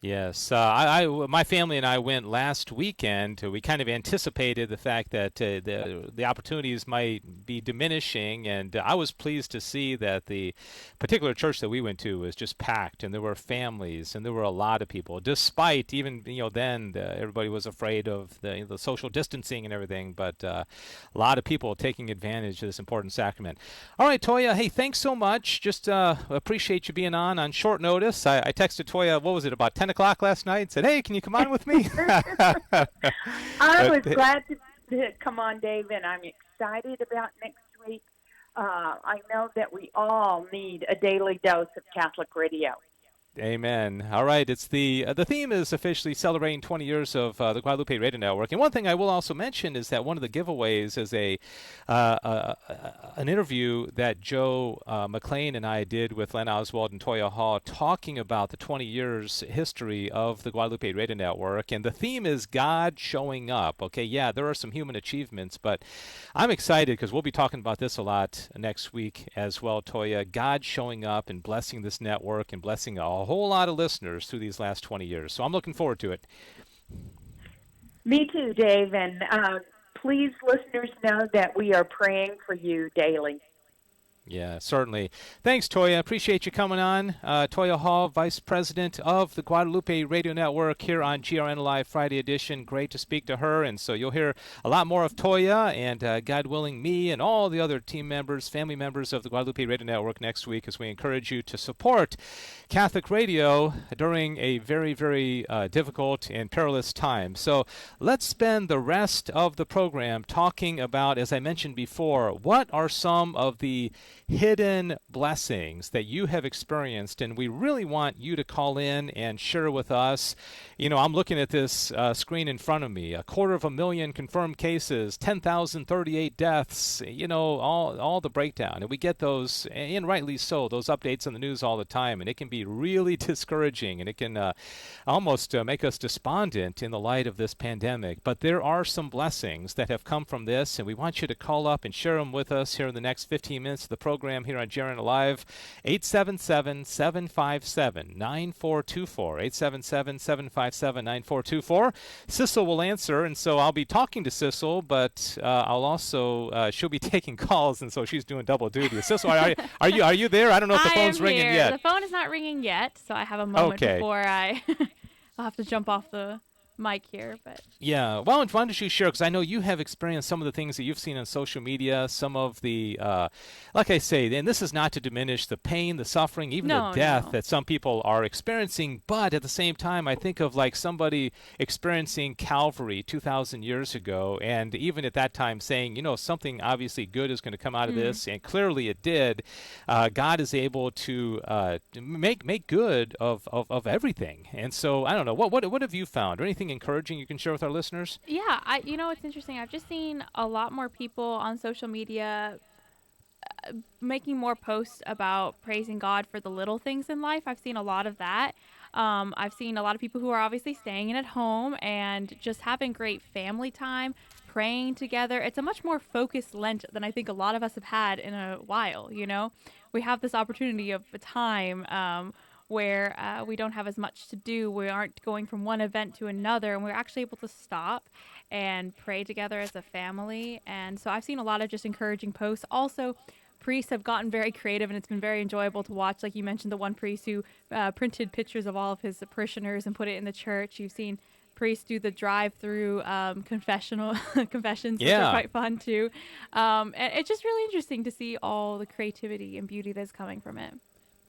Yes, my family and I went last weekend. We kind of anticipated the fact that the opportunities might be diminishing, and I was pleased to see that the particular church that we went to was just packed, and there were families, and there were a lot of people. Despite even then everybody was afraid of the social distancing and everything, but a lot of people taking advantage of this important sacrament. All right, Toya. Hey, thanks so much. Just appreciate you being on short notice. I texted Toya. What was it, about 10 o'clock last night, and said, hey, can you come on with me? I was glad to come on, Dave, and I'm excited about next week. I know that we all need a daily dose of Catholic radio. Amen. All right. It's the theme is officially celebrating 20 years of the Guadalupe Radio Network. And one thing I will also mention is that one of the giveaways is an interview that Joe McLean and I did with Len Oswald and Toya Hall, talking about the 20 years history of the Guadalupe Radio Network. And the theme is God showing up. Okay, yeah, there are some human achievements, but I'm excited because we'll be talking about this a lot next week as well, Toya. God showing up and blessing this network and blessing a whole lot of listeners through these last 20 years. So I'm looking forward to it. Me too, Dave. And please, listeners, know that we are praying for you daily. Yeah, certainly. Thanks, Toya. Appreciate you coming on. Toya Hall, Vice President of the Guadalupe Radio Network here on GRN Live Friday edition. Great to speak to her. And so you'll hear a lot more of Toya and, God willing, me and all the other team members, family members of the Guadalupe Radio Network next week, as we encourage you to support Catholic radio during a very, very difficult and perilous time. So let's spend the rest of the program talking about, as I mentioned before, what are some of the hidden blessings that you have experienced, and we really want you to call in and share with us. I'm looking at this screen in front of me. 250,000 confirmed cases, 10,038 deaths, all the breakdown. And we get those, and rightly so, those updates on the news all the time, and it can be really discouraging, and it can almost make us despondent in the light of this pandemic. But there are some blessings that have come from this, and we want you to call up and share them with us here in the next 15 minutes of the program here on GRN Alive. 877-757-9424. 877-757-9424. Sissel will answer, and so I'll be talking to Sissel, but I'll also she'll be taking calls, and so she's doing double duty. Sissel, are you there? I don't know if the phone's ringing yet. The phone is not ringing yet, so I have a moment before I'll have to jump off the mic here, but yeah, why don't you share, because I know you have experienced some of the things that you've seen on social media, some of the like I say, and this is not to diminish the pain, the suffering, even the death that some people are experiencing, but at the same time I think of like somebody experiencing Calvary 2,000 years ago, and even at that time saying, something obviously good is going to come out of this, and clearly it did. God is able to make good of everything. And so I don't know, what have you found, or anything encouraging you can share with our listeners? Yeah, it's interesting. I've just seen a lot more people on social media making more posts about praising God for the little things in life. I've seen a lot of that. I've seen a lot of people who are obviously staying in at home and just having great family time, praying together. It's a much more focused Lent than I think a lot of us have had in a while. We have this opportunity of a time where we don't have as much to do. We aren't going from one event to another, and we're actually able to stop and pray together as a family. And so I've seen a lot of just encouraging posts. Also, priests have gotten very creative, and it's been very enjoyable to watch. Like you mentioned, the one priest who printed pictures of all of his parishioners and put it in the church. You've seen priests do the drive-through confessions, which are quite fun too. And it's just really interesting to see all the creativity and beauty that's coming from it.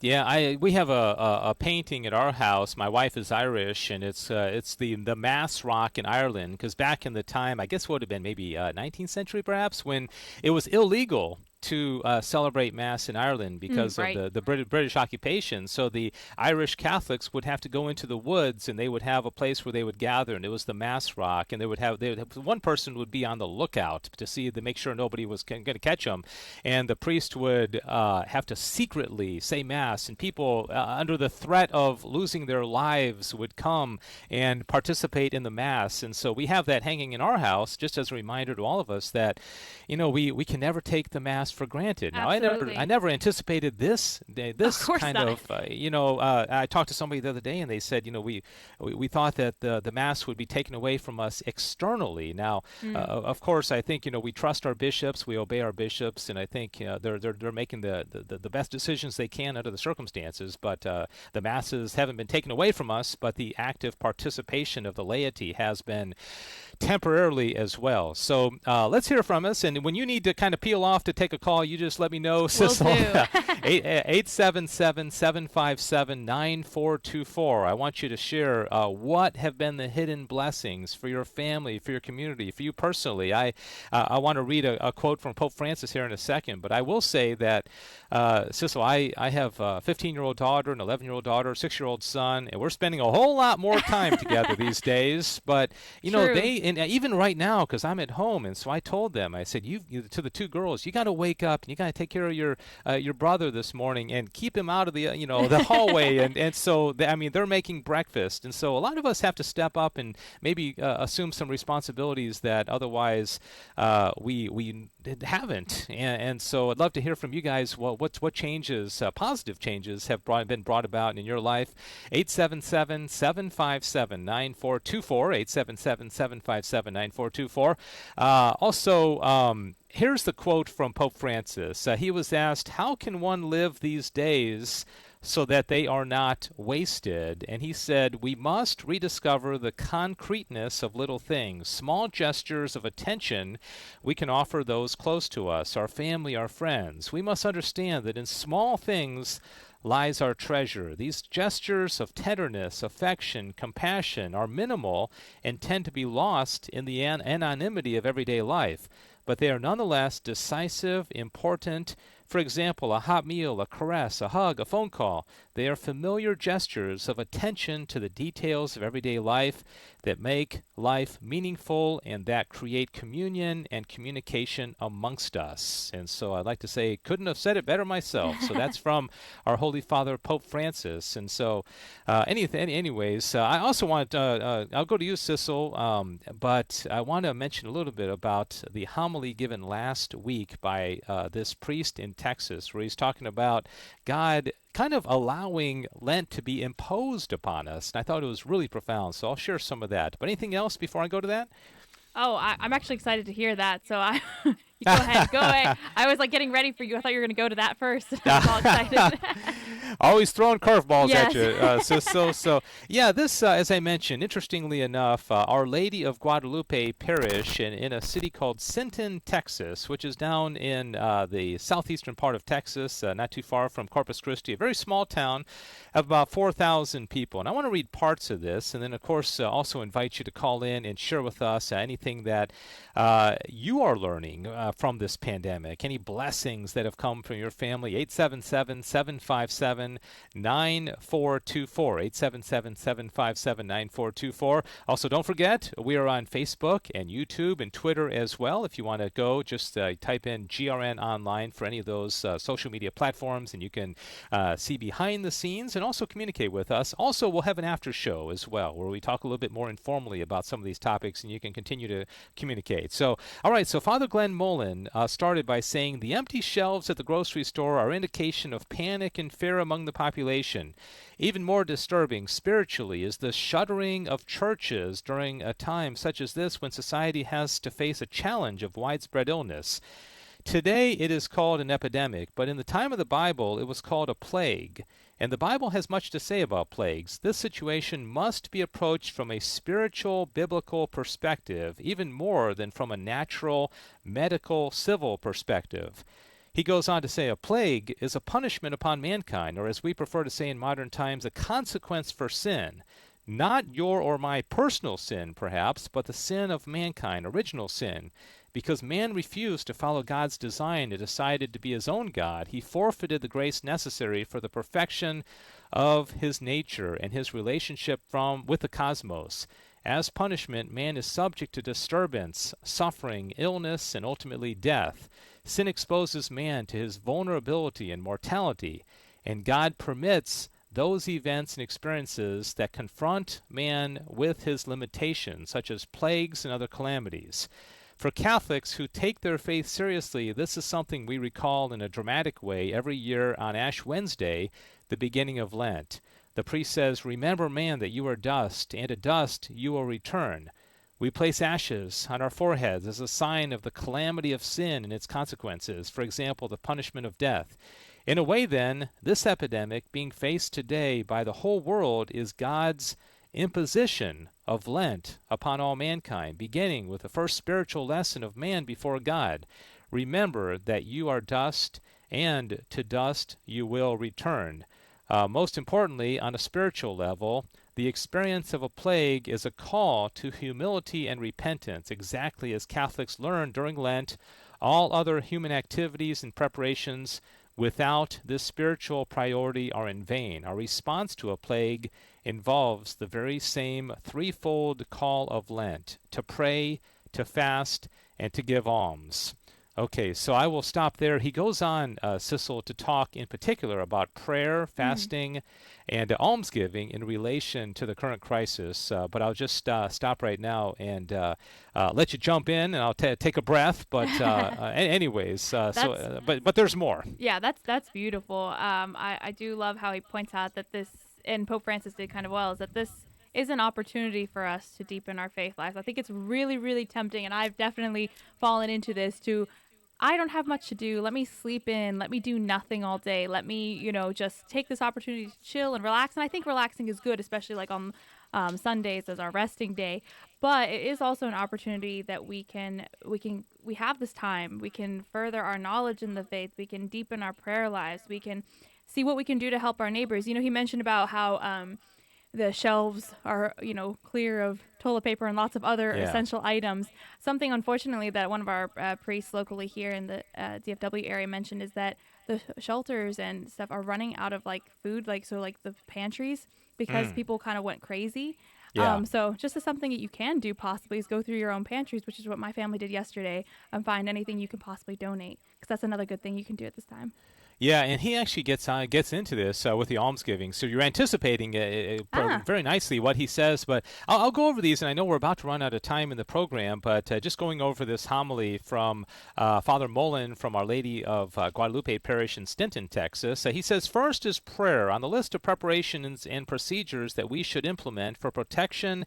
Yeah, we have a painting at our house. My wife is Irish, and it's the Mass Rock in Ireland, because back in the time, I guess it would have been maybe 19th century perhaps, when it was illegal to celebrate Mass in Ireland because right. of the British occupation. So the Irish Catholics would have to go into the woods, and they would have a place where they would gather, and it was the Mass Rock, and they would have one person would be on the lookout to make sure nobody was going to catch them, and the priest would have to secretly say Mass, and people under the threat of losing their lives would come and participate in the Mass. And so we have that hanging in our house just as a reminder to all of us that, we can never take the Mass for granted. Now, Absolutely. I never anticipated this kind not. of, I talked to somebody the other day, and they said, we thought that the Mass would be taken away from us externally. Now, of course, I think, we trust our bishops, we obey our bishops, and I think they're making the best decisions they can under the circumstances. But the Masses haven't been taken away from us, but the active participation of the laity has been temporarily as well. So let's hear from us. And when you need to kind of peel off to take a call, you just let me know, Sissel. 877-757-9424. I want you to share what have been the hidden blessings for your family, for your community, for you personally. I want to read a quote from Pope Francis here in a second, but I will say that, Sissel, I have a 15-year-old daughter, an 11-year-old daughter, a 6-year-old son, and we're spending a whole lot more time together these days. But, True. and even right now, because I'm at home, and so I told them, I said, to the two girls, you got to wake up and you got to take care of your brother this morning and keep him out of the the hallway. And so they're making breakfast, and so a lot of us have to step up and maybe assume some responsibilities that otherwise we haven't. And so I'd love to hear from you guys. What changes, positive changes, have been brought about in your life? 877-757-9424. 877-757-9424. Also, here's the quote from Pope Francis. He was asked, how can one live these days so that they are not wasted? And he said, we must rediscover the concreteness of little things, small gestures of attention we can offer those close to us, our family, our friends. We must understand that in small things lies our treasure. These gestures of tenderness, affection, compassion are minimal and tend to be lost in the anonymity of everyday life, but they are nonetheless decisive, important. For example, a hot meal, a caress, a hug, a phone call. They are familiar gestures of attention to the details of everyday life that make life meaningful and that create communion and communication amongst us. And so I'd like to say, couldn't have said it better myself. So that's from our Holy Father, Pope Francis. And so anyways, I also want, I'll go to you, Sissel, but I want to mention a little bit about the homily given last week by this priest in Texas, where he's talking about God kind of allowing Lent to be imposed upon us. And I thought it was really profound, so I'll share some of that. But anything else before I go to that? Oh, I'm actually excited to hear that. So you go ahead. I was like getting ready for you. I thought you were going to go to that first. I'm all excited. Always throwing curveballs at Yes. you. So yeah, this, as I mentioned, interestingly enough, Our Lady of Guadalupe Parish in a city called Sinton, Texas, which is down in the southeastern part of Texas, not too far from Corpus Christi, a very small town of about 4,000 people. And I want to read parts of this, and then, of course, also invite you to call in and share with us anything that you are learning from this pandemic, any blessings that have come from your family. 877-757-9424. 877-757-9424. Also, don't forget, we are on Facebook and YouTube and Twitter as well. If you want to go, just type in GRN Online for any of those social media platforms, and you can see behind the scenes and also communicate with us. Also, we'll have an after show as well, where we talk a little bit more informally about some of these topics, and you can continue to communicate. So, all right, so Father Glenn Mullen started by saying the empty shelves at the grocery store are indication of panic and fear among the population. Even more disturbing spiritually is the shuttering of churches during a time such as this, when society has to face a challenge of widespread illness. Today it is called an epidemic, but in the time of the Bible it was called a plague. And the Bible has much to say about plagues. This situation must be approached from a spiritual, biblical perspective, even more than from a natural, medical, civil perspective. He goes on to say a plague is a punishment upon mankind, or as we prefer to say in modern times, a consequence for sin. Not your or my personal sin, perhaps, but the sin of mankind, original sin. Because man refused to follow God's design and decided to be his own God, he forfeited the grace necessary for the perfection of his nature and his relationship with the cosmos. As punishment, man is subject to disturbance, suffering, illness, and ultimately death. Sin exposes man to his vulnerability and mortality, and God permits those events and experiences that confront man with his limitations, such as plagues and other calamities. For Catholics who take their faith seriously, this is something we recall in a dramatic way every year on Ash Wednesday, the beginning of Lent. The priest says, "Remember, man, that you are dust, and to dust you will return." We place ashes on our foreheads as a sign of the calamity of sin and its consequences, for example, the punishment of death. In a way, then, this epidemic being faced today by the whole world is God's imposition of Lent upon all mankind, beginning with the first spiritual lesson of man before God. Remember that you are dust, and to dust you will return. Most importantly, on a spiritual level, the experience of a plague is a call to humility and repentance, exactly as Catholics learn during Lent. All other human activities and preparations without this spiritual priority are in vain. Our response to a plague involves the very same threefold call of Lent: to pray, to fast, and to give alms. Okay, so I will stop there. He goes on, Sissel, to talk in particular about prayer, fasting, and almsgiving in relation to the current crisis. But I'll just stop right now and let you jump in, and I'll take a breath. But anyways, but there's more. Yeah, that's beautiful. I do love how he points out that this, and Pope Francis did kind of well, is that this is an opportunity for us to deepen our faith lives. I think it's really, really tempting, and I've definitely fallen into this I don't have much to do. Let me sleep in. Let me do nothing all day. Let me, just take this opportunity to chill and relax. And I think relaxing is good, especially like on Sundays as our resting day. But it is also an opportunity that we have this time. We can further our knowledge in the faith. We can deepen our prayer lives. We can see what we can do to help our neighbors. He mentioned about how the shelves are, clear of toilet paper and lots of other essential items. Something, unfortunately, that one of our priests locally here in the DFW area mentioned is that the shelters and stuff are running out of food, the pantries, because people kind of went crazy. Yeah. So just as something that you can do possibly is go through your own pantries, which is what my family did yesterday, and find anything you can possibly donate, because that's another good thing you can do at this time. Yeah, and he actually gets into this with the almsgiving. So you're anticipating very nicely what he says. But I'll go over these, and I know we're about to run out of time in the program, but just going over this homily from Father Mullen from Our Lady of Guadalupe Parish in Stinton, Texas. He says, first is prayer. On the list of preparations and procedures that we should implement for protection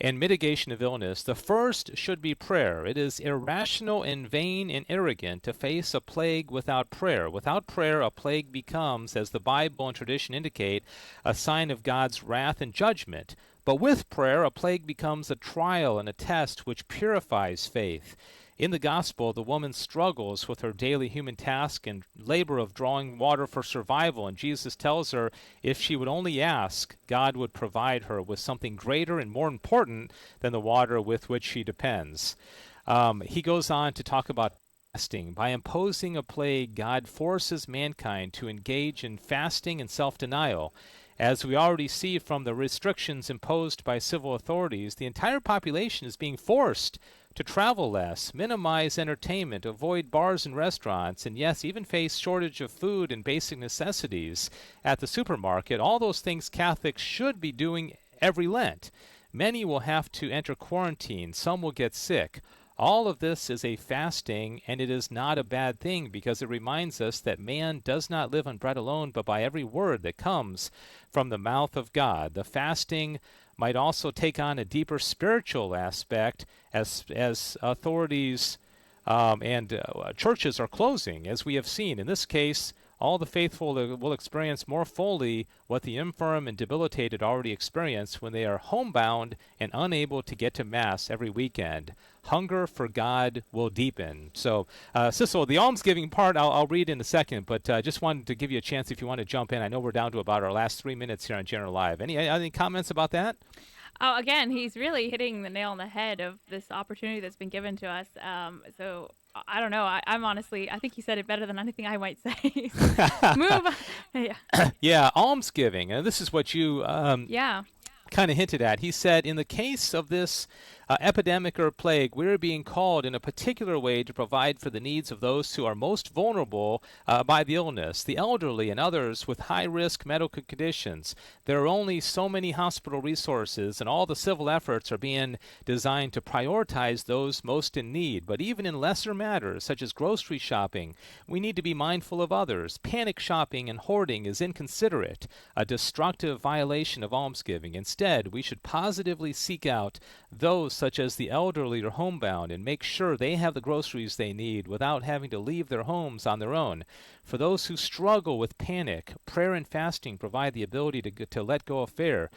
and mitigation of illness, the first should be prayer. It is irrational and vain and arrogant to face a plague without prayer. Without prayer, a plague becomes, as the Bible and tradition indicate, a sign of God's wrath and judgment. But with prayer, a plague becomes a trial and a test which purifies faith. In the gospel, the woman struggles with her daily human task and labor of drawing water for survival, and Jesus tells her if she would only ask, God would provide her with something greater and more important than the water with which she depends. He goes on to talk about fasting. By imposing a plague, God forces mankind to engage in fasting and self-denial. As we already see from the restrictions imposed by civil authorities, the entire population is being forced to travel less, minimize entertainment, avoid bars and restaurants, and yes, even face shortage of food and basic necessities at the supermarket. All those things Catholics should be doing every Lent. Many will have to enter quarantine. Some will get sick. All of this is a fasting, and it is not a bad thing because it reminds us that man does not live on bread alone, but by every word that comes from the mouth of God. The fasting might also take on a deeper spiritual aspect as authorities and churches are closing, as we have seen. In this case, all the faithful will experience more fully what the infirm and debilitated already experience when they are homebound and unable to get to Mass every weekend. Hunger for God will deepen. So, Sissel, the almsgiving part I'll read in a second, but just wanted to give you a chance if you want to jump in. I know we're down to about our last 3 minutes here on General Live. Any comments about that? Oh, again, he's really hitting the nail on the head of this opportunity that's been given to us. So I don't know. I'm honestly, I think he said it better than anything I might say. Move on. Yeah. Yeah, almsgiving. This is what you Yeah. kind of hinted at. He said, in the case of this epidemic or plague, we're being called in a particular way to provide for the needs of those who are most vulnerable by the illness, the elderly and others with high-risk medical conditions. There are only so many hospital resources, and all the civil efforts are being designed to prioritize those most in need. But even in lesser matters, such as grocery shopping, we need to be mindful of others. Panic shopping and hoarding is inconsiderate, a destructive violation of almsgiving. Instead, we should positively seek out those such as the elderly or homebound and make sure they have the groceries they need without having to leave their homes on their own. For those who struggle with panic, prayer and fasting provide the ability to let go of fear.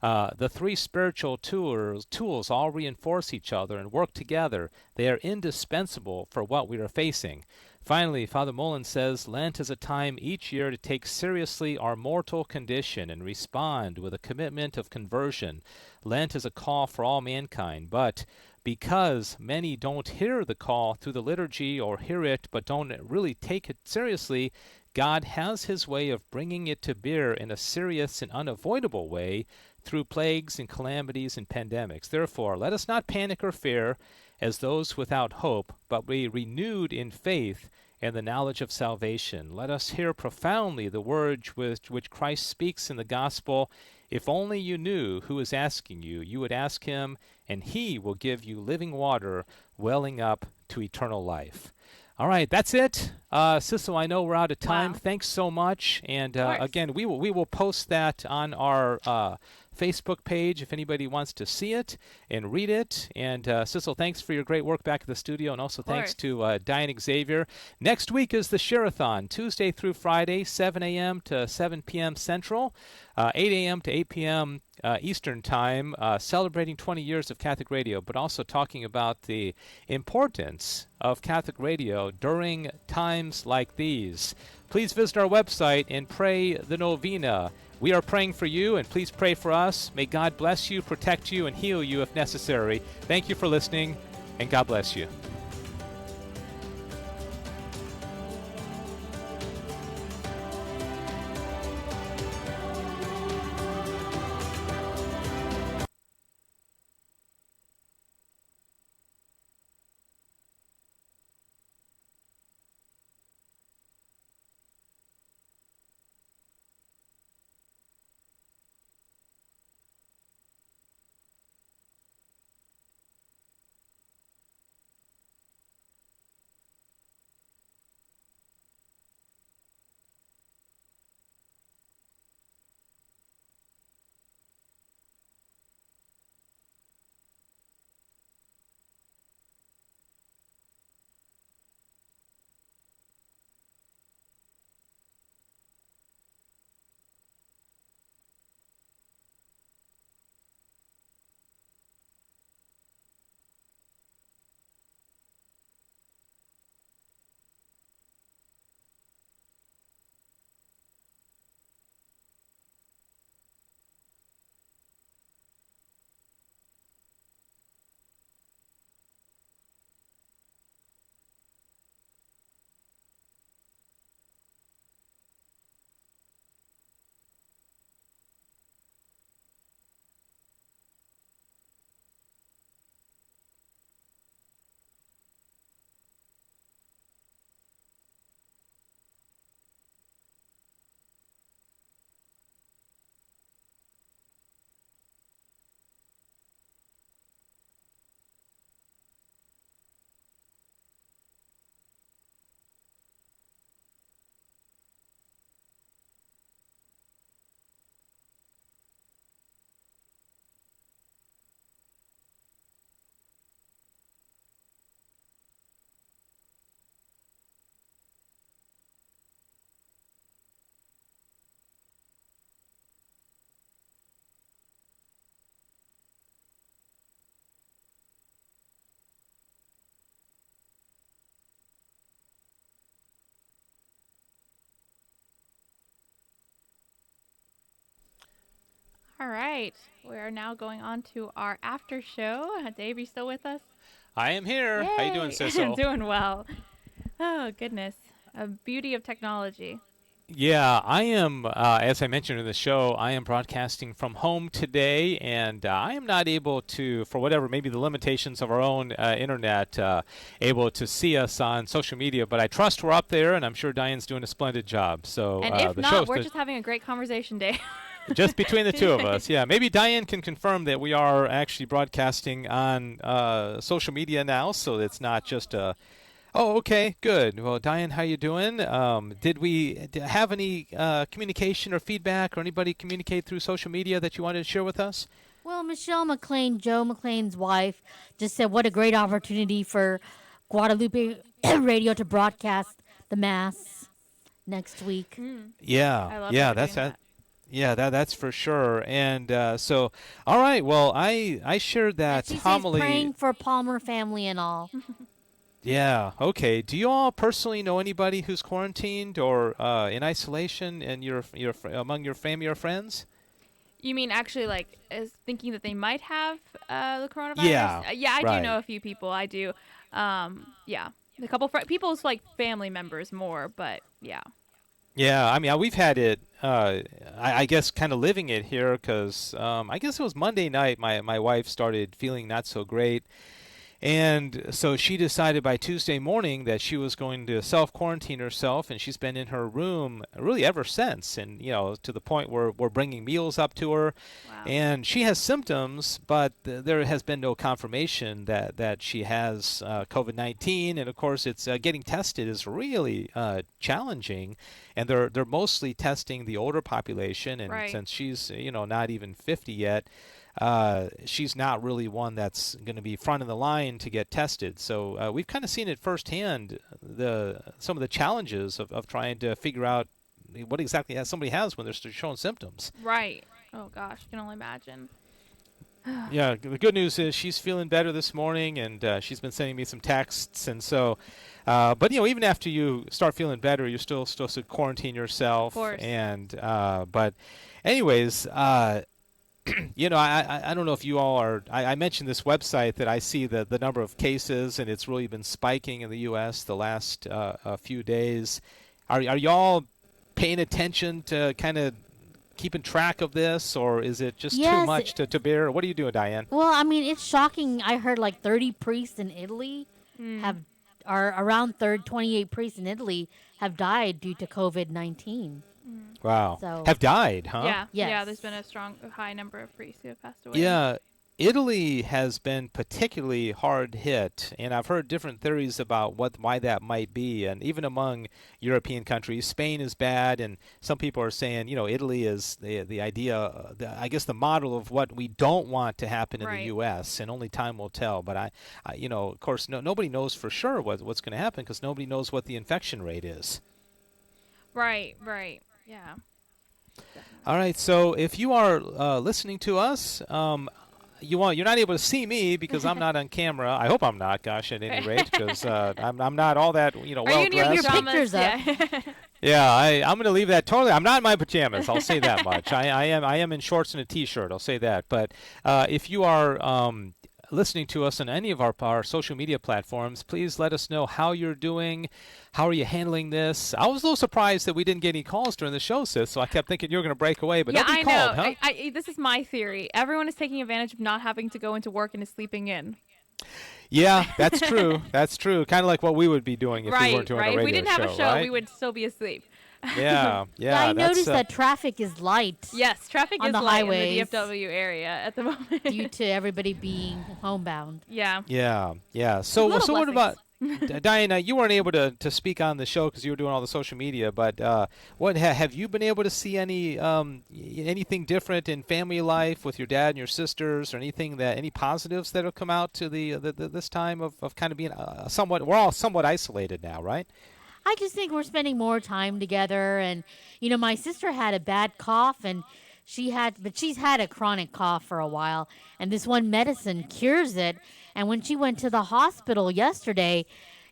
The three spiritual tools all reinforce each other and work together. They are indispensable for what we are facing. Finally, Father Mullen says Lent is a time each year to take seriously our mortal condition and respond with a commitment of conversion. Lent is a call for all mankind, but because many don't hear the call through the liturgy or hear it but don't really take it seriously, God has his way of bringing it to bear in a serious and unavoidable way through plagues and calamities and pandemics. Therefore, let us not panic or fear as those without hope, but be renewed in faith and the knowledge of salvation. Let us hear profoundly the words which Christ speaks in the gospel. If only you knew who is asking you, you would ask him, and he will give you living water welling up to eternal life. All right, that's it. Sissel, I know we're out of time. Wow. Thanks so much. And again, we will post that on our Facebook page if anybody wants to see it and read it. And Sissel, thanks for your great work back at the studio, and also thanks to Diane Xavier. Next week is the Share-a-thon, Tuesday through Friday, 7 a.m. to 7 p.m. Central, 8 a.m. to 8 p.m. Eastern Time, celebrating 20 years of Catholic radio, but also talking about the importance of Catholic radio during times like these. Please visit our website and pray the novena. We are praying for you, and please pray for us. May God bless you, protect you, and heal you if necessary. Thank you for listening, and God bless you. All right. We are now going on to our after show. Dave, you still with us? I am here. How you doing, Yay! Sissel? Doing well. Oh, goodness. A beauty of technology. Yeah, I am, as I mentioned in the show, I am broadcasting from home today, and I am not able to, for whatever, maybe the limitations of our own internet, able to see us on social media, but I trust we're up there, and I'm sure Diane's doing a splendid job. So And if the not, show's we're just having a great conversation, Dave. just between the two of us. Yeah, maybe Diane can confirm that we are actually broadcasting on social media now, so it's not just a... Oh, okay, good. Well, Diane, how you doing? Did we have any communication or feedback, or anybody communicate through social media that you wanted to share with us? Well, Michelle McLean, Joe McLean's wife, just said what a great opportunity for Guadalupe Radio to broadcast the Mass next week. Yeah, I love yeah, her that's doing that. Yeah, that's for sure. And so, all right. Well, I shared that She says homily. praying for Palmer family and all. Yeah. Okay. Do you all personally know anybody who's quarantined or in isolation, and among your family or friends? You mean actually like is thinking that they might have the coronavirus? Yeah, Yeah, I right. do know a few people. I do. Yeah. A couple people's like family members more, but yeah. Yeah, I mean, we've had it, I guess, kind of living it here because I guess it was Monday night my wife started feeling not so great. And so she decided by Tuesday morning that she was going to self-quarantine herself, and she's been in her room really ever since. And, to the point where we're bringing meals up to her. Wow. And she has symptoms, but there has been no confirmation that she has COVID-19. And, of course, it's getting tested is really challenging. And they're mostly testing the older population. And Right. since she's, not even 50 yet, she's not really one that's going to be front of the line to get tested. So we've kind of seen it firsthand, some of the challenges of trying to figure out what exactly somebody has when they're showing symptoms. Right. Oh gosh, I can only imagine. Yeah, the good news is she's feeling better this morning, and she's been sending me some texts. And so, but even after you start feeling better, you're still supposed to quarantine yourself. Of course. And but, anyways. I don't know if you all are. I mentioned this website that I see the number of cases, and it's really been spiking in the U.S. the last few days. Are y'all paying attention to kind of keeping track of this, or is it just too Yes. much to bear? What are you doing, Diane? Well, I mean, it's shocking. I heard like 30 priests in Italy are around 28 priests in Italy have died due to COVID-19. Wow, So- have died, huh? Yeah. Yes. Yeah, there's been a high number of priests who have passed away. Yeah, Italy has been particularly hard hit, and I've heard different theories about why that might be. And even among European countries, Spain is bad, and some people are saying, Italy is the idea, I guess, the model of what we don't want to happen in Right. the U.S. And only time will tell. But I of course, nobody knows for sure what's going to happen because nobody knows what the infection rate is. Right. Yeah. All right, so if you are listening to us, you're not able to see me because I'm not on camera. I hope I'm not, gosh, at any rate, because I'm not all that well Are you in your dressed. pajamas? pictures up. Yeah. Yeah, I'm going to leave that totally. I'm not in my pajamas. I'll say that much. I am in shorts and a t-shirt. I'll say that. But if you are listening to us on any of our social media platforms, please let us know how you're doing. How are you handling this? I was a little surprised that we didn't get any calls during the show, sis, so I kept thinking you were going to break away, but Yeah, nobody I called, know. huh? This is my theory. Everyone is taking advantage of not having to go into work and is sleeping in. Yeah, that's true. That's true. Kind of like what we would be doing if we weren't doing a radio If we didn't have a show, right? we would still be asleep. Yeah. I that's, noticed that traffic is light Yes, traffic On is the light highways. in the DFW area at the moment. due to everybody being homebound. Yeah. Yeah. So Little what about blessings. Diana? You weren't able to speak on the show because you were doing all the social media. But what have you been able to see anything different in family life with your dad and your sisters, or any positives that have come out to the this time of kind of being we're all somewhat isolated now, right? I just think we're spending more time together. And, my sister had a bad cough, and she's had a chronic cough for a while. And this one medicine cures it. And when she went to the hospital yesterday,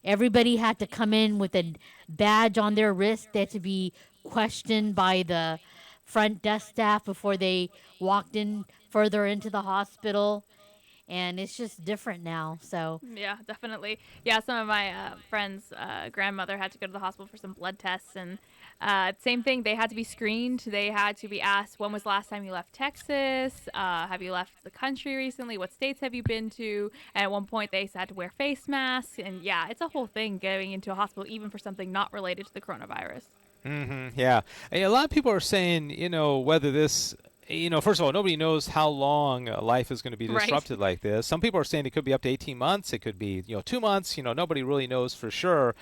everybody had to come in with a badge on their wrist. They had to be questioned by the front desk staff before they walked in further into the hospital. And it's just different now. So Yeah, definitely. Yeah, some of my friends' grandmother had to go to the hospital for some blood tests, and same thing. They had to be screened. They had to be asked, when was the last time you left Texas? Have you left the country recently? What states have you been to? And at one point, they had to wear face masks. And yeah, it's a whole thing going into a hospital, even for something not related to the coronavirus. Yeah. And a lot of people are saying, whether this, first of all, nobody knows how long life is going to be Right. disrupted like this. Some people are saying it could be up to 18 months. It could be, 2 months. Nobody really knows for sure.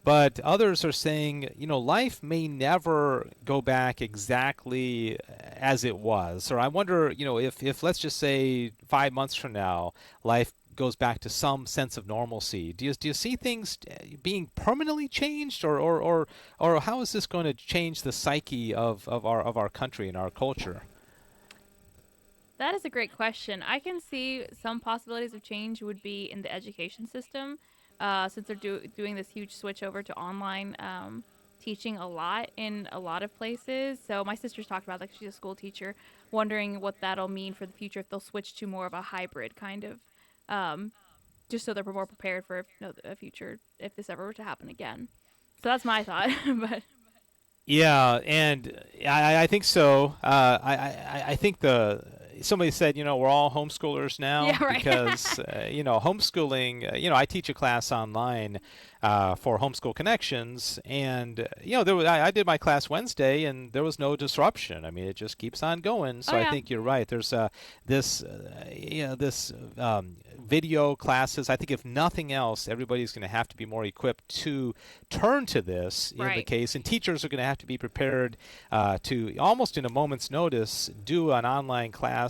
But others are saying, life may never go back exactly as it was. Or I wonder, if let's just say 5 months from now, life goes back to some sense of normalcy. Do you see things being permanently changed, or how is this going to change the psyche of our country and our culture? That is a great question. I can see some possibilities of change would be in the education system, since they're doing this huge switch over to online teaching a lot in a lot of places. So my sister's talked about, like, she's a school teacher, wondering what that'll mean for the future if they'll switch to more of a hybrid kind of, just so they're more prepared for a future if this ever were to happen again. So that's my thought. But Yeah, and I think so. I think somebody said, we're all homeschoolers now. Yeah, right. Because, homeschooling, I teach a class online for Homeschool Connections, and, I did my class Wednesday, and there was no disruption. I mean, it just keeps on going. So I think you're right. There's this video classes. I think if nothing else, everybody's going to have to be more equipped to turn to this in the case, and teachers are going to have to be prepared to almost in a moment's notice do an online class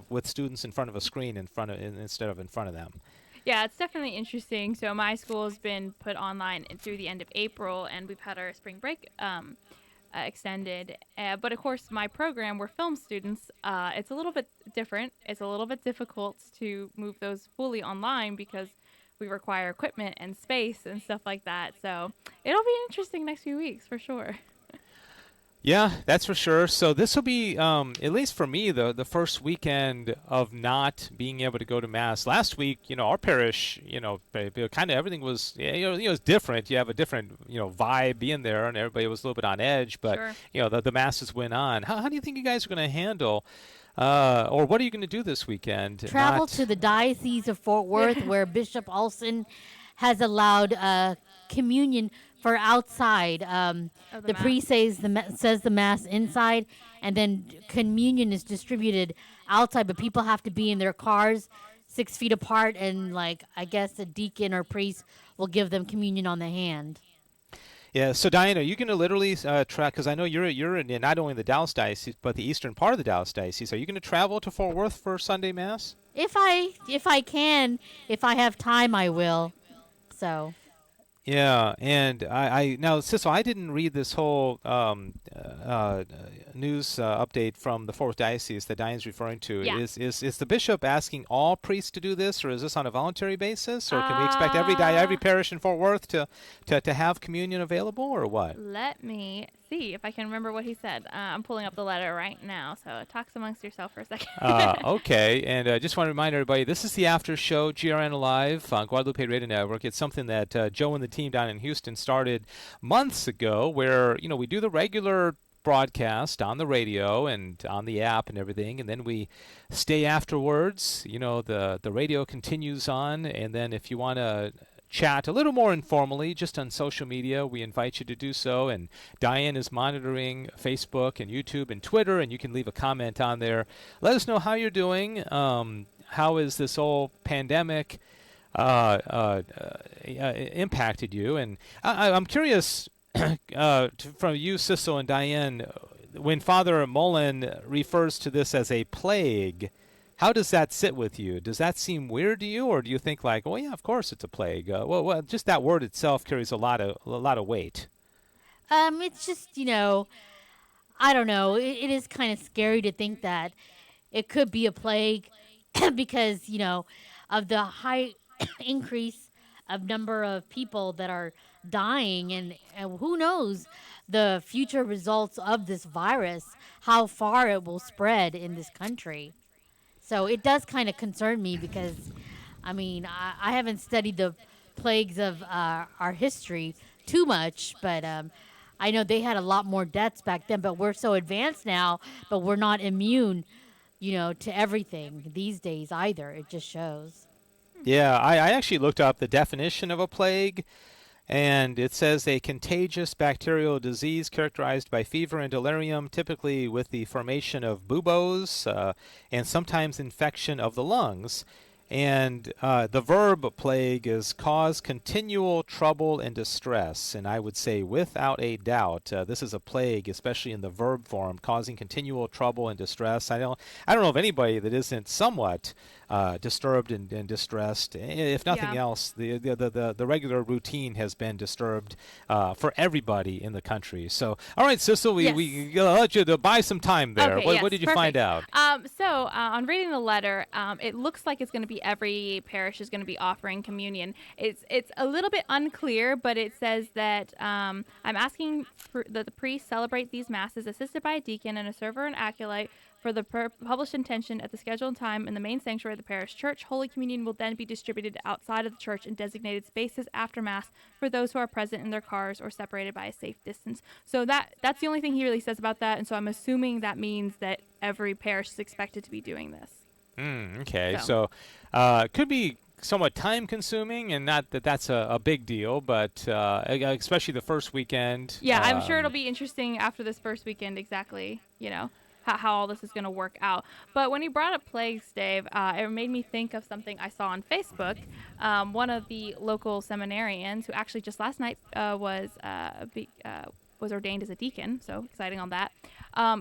with students in front of a screen instead of in front of them. yeah, it's definitely interesting. So my school has been put online through the end of April, and we've had our spring break extended. But of course, my program, we're film students. It's a little bit different. It's a little bit difficult to move those fully online because we require equipment and space and stuff like that. So it'll be interesting next few weeks for sure. Yeah, that's for sure. So this will be, at least for me, the first weekend of not being able to go to Mass. Last week, our parish, kind of everything was, it was different. You have a different, vibe being there, and everybody was a little bit on edge. But, Sure. The Masses went on. How do you think you guys are going to handle, or what are you going to do this weekend? travel to the Diocese of Fort Worth, where Bishop Olson has allowed communion for outside. The priest says the Mass inside, and then communion is distributed outside, but people have to be in their cars 6 feet apart, and I guess a deacon or priest will give them communion on the hand. Yeah, so Diana, you going to literally track, because I know you're in not only the Dallas Diocese, but the eastern part of the Dallas Diocese. Are you going to travel to Fort Worth for Sunday Mass? If I can, if I have time, I will. So. Yeah, and I now, Sissel, I didn't read this whole news update from the Fourth Diocese that Diane's referring to. Yeah. Is the bishop asking all priests to do this, or is this on a voluntary basis, or can we expect every parish in Fort Worth to have communion available, or what? Let me see if I can remember what he said. I'm pulling up the letter right now, so talk amongst yourself for a second. Okay, and I just want to remind everybody, this is the after show, GRN Alive on Guadalupe Radio Network. It's something that Joe and the team down in Houston started months ago, where we do the regular broadcast on the radio and on the app and everything, and then we stay afterwards. The radio continues on, and then if you want to chat a little more informally just on social media, we invite you to do so. And Diane is monitoring Facebook and YouTube and Twitter, and you can leave a comment on there. Let us know how you're doing. How is this whole pandemic impacted you? And I'm curious from you, Sissel and Diane, when Father Mullen refers to this as a plague, how does that sit with you? Does that seem weird to you, or do you think well, yeah, of course it's a plague? Well, just that word itself carries a lot of weight. It's just, I don't know. It is kind of scary to think that it could be a plague because, of the high increase of number of people that are dying, and who knows, the future results of this virus, how far it will spread in this country. So it does kind of concern me because, I mean, I haven't studied the plagues of our history too much, but I know they had a lot more deaths back then, but we're so advanced now, but we're not immune, to everything these days either. It just shows. Yeah, I actually looked up the definition of a plague, and it says a contagious bacterial disease characterized by fever and delirium, typically with the formation of buboes and sometimes infection of the lungs. And the verb plague is cause continual trouble and distress. And I would say without a doubt, this is a plague, especially in the verb form, causing continual trouble and distress. I don't know of anybody that isn't somewhat disturbed and distressed. If nothing else, the regular routine has been disturbed for everybody in the country. So, all right, Sissel, we let you to buy some time there. Okay, What did you find out? So on reading the letter, it looks like it's going to be every parish is going to be offering communion. It's a little bit unclear, but it says that I'm asking that the priest celebrate these masses assisted by a deacon and a server and acolyte for the published intention at the scheduled time in the main sanctuary of the parish church. Holy Communion will then be distributed outside of the church in designated spaces after Mass for those who are present in their cars or separated by a safe distance. So that's the only thing he really says about that, and so I'm assuming that means that every parish is expected to be doing this. Okay, so could be somewhat time-consuming, and not that that's a big deal, but especially the first weekend. Yeah, I'm sure it'll be interesting after this first weekend exactly, how all this is going to work out. But when you brought up plagues, Dave, it made me think of something I saw on Facebook. One of the local seminarians, who actually just last night was ordained as a deacon, so exciting on that.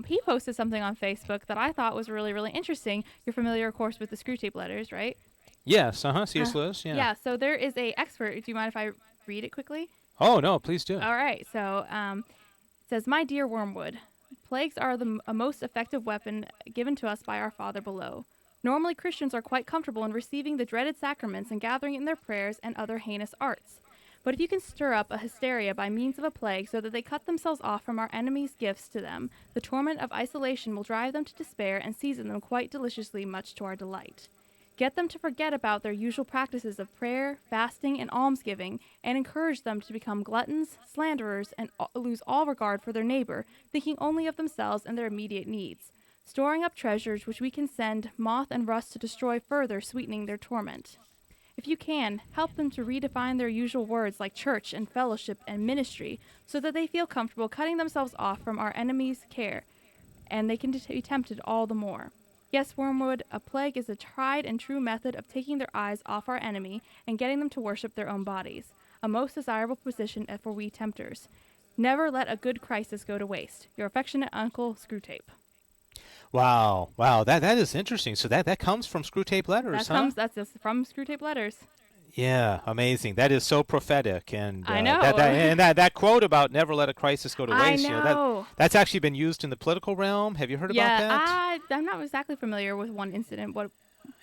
He posted something on Facebook that I thought was really, really interesting. You're familiar, of course, with the Screw Tape Letters, right? Yes, C.S. Lewis, yeah. Yeah, so there is a expert. Do you mind if I read it quickly? Oh, no, please do. All right, so it says, "My dear Wormwood, plagues are a most effective weapon given to us by our Father below. Normally, Christians are quite comfortable in receiving the dreaded sacraments and gathering in their prayers and other heinous arts. But if you can stir up a hysteria by means of a plague so that they cut themselves off from our enemies' gifts to them, the torment of isolation will drive them to despair and season them quite deliciously, much to our delight. Get them to forget about their usual practices of prayer, fasting, and almsgiving, and encourage them to become gluttons, slanderers, and lose all regard for their neighbor, thinking only of themselves and their immediate needs, storing up treasures which we can send moth and rust to destroy further, sweetening their torment. If you can, help them to redefine their usual words like church and fellowship and ministry, so that they feel comfortable cutting themselves off from our enemies' care, and they can be tempted all the more. Yes, Wormwood, a plague is a tried and true method of taking their eyes off our enemy and getting them to worship their own bodies, a most desirable position for we tempters. Never let a good crisis go to waste. Your affectionate uncle, Screwtape." Wow, that is interesting. So that comes from Screw Tape Letters, That's just from Screwtape Letters. Yeah, amazing. That is so prophetic, and I know. That quote about "never let a crisis go to waste." I know. That's actually been used in the political realm. Have you heard about that? I'm not exactly familiar with one incident. What?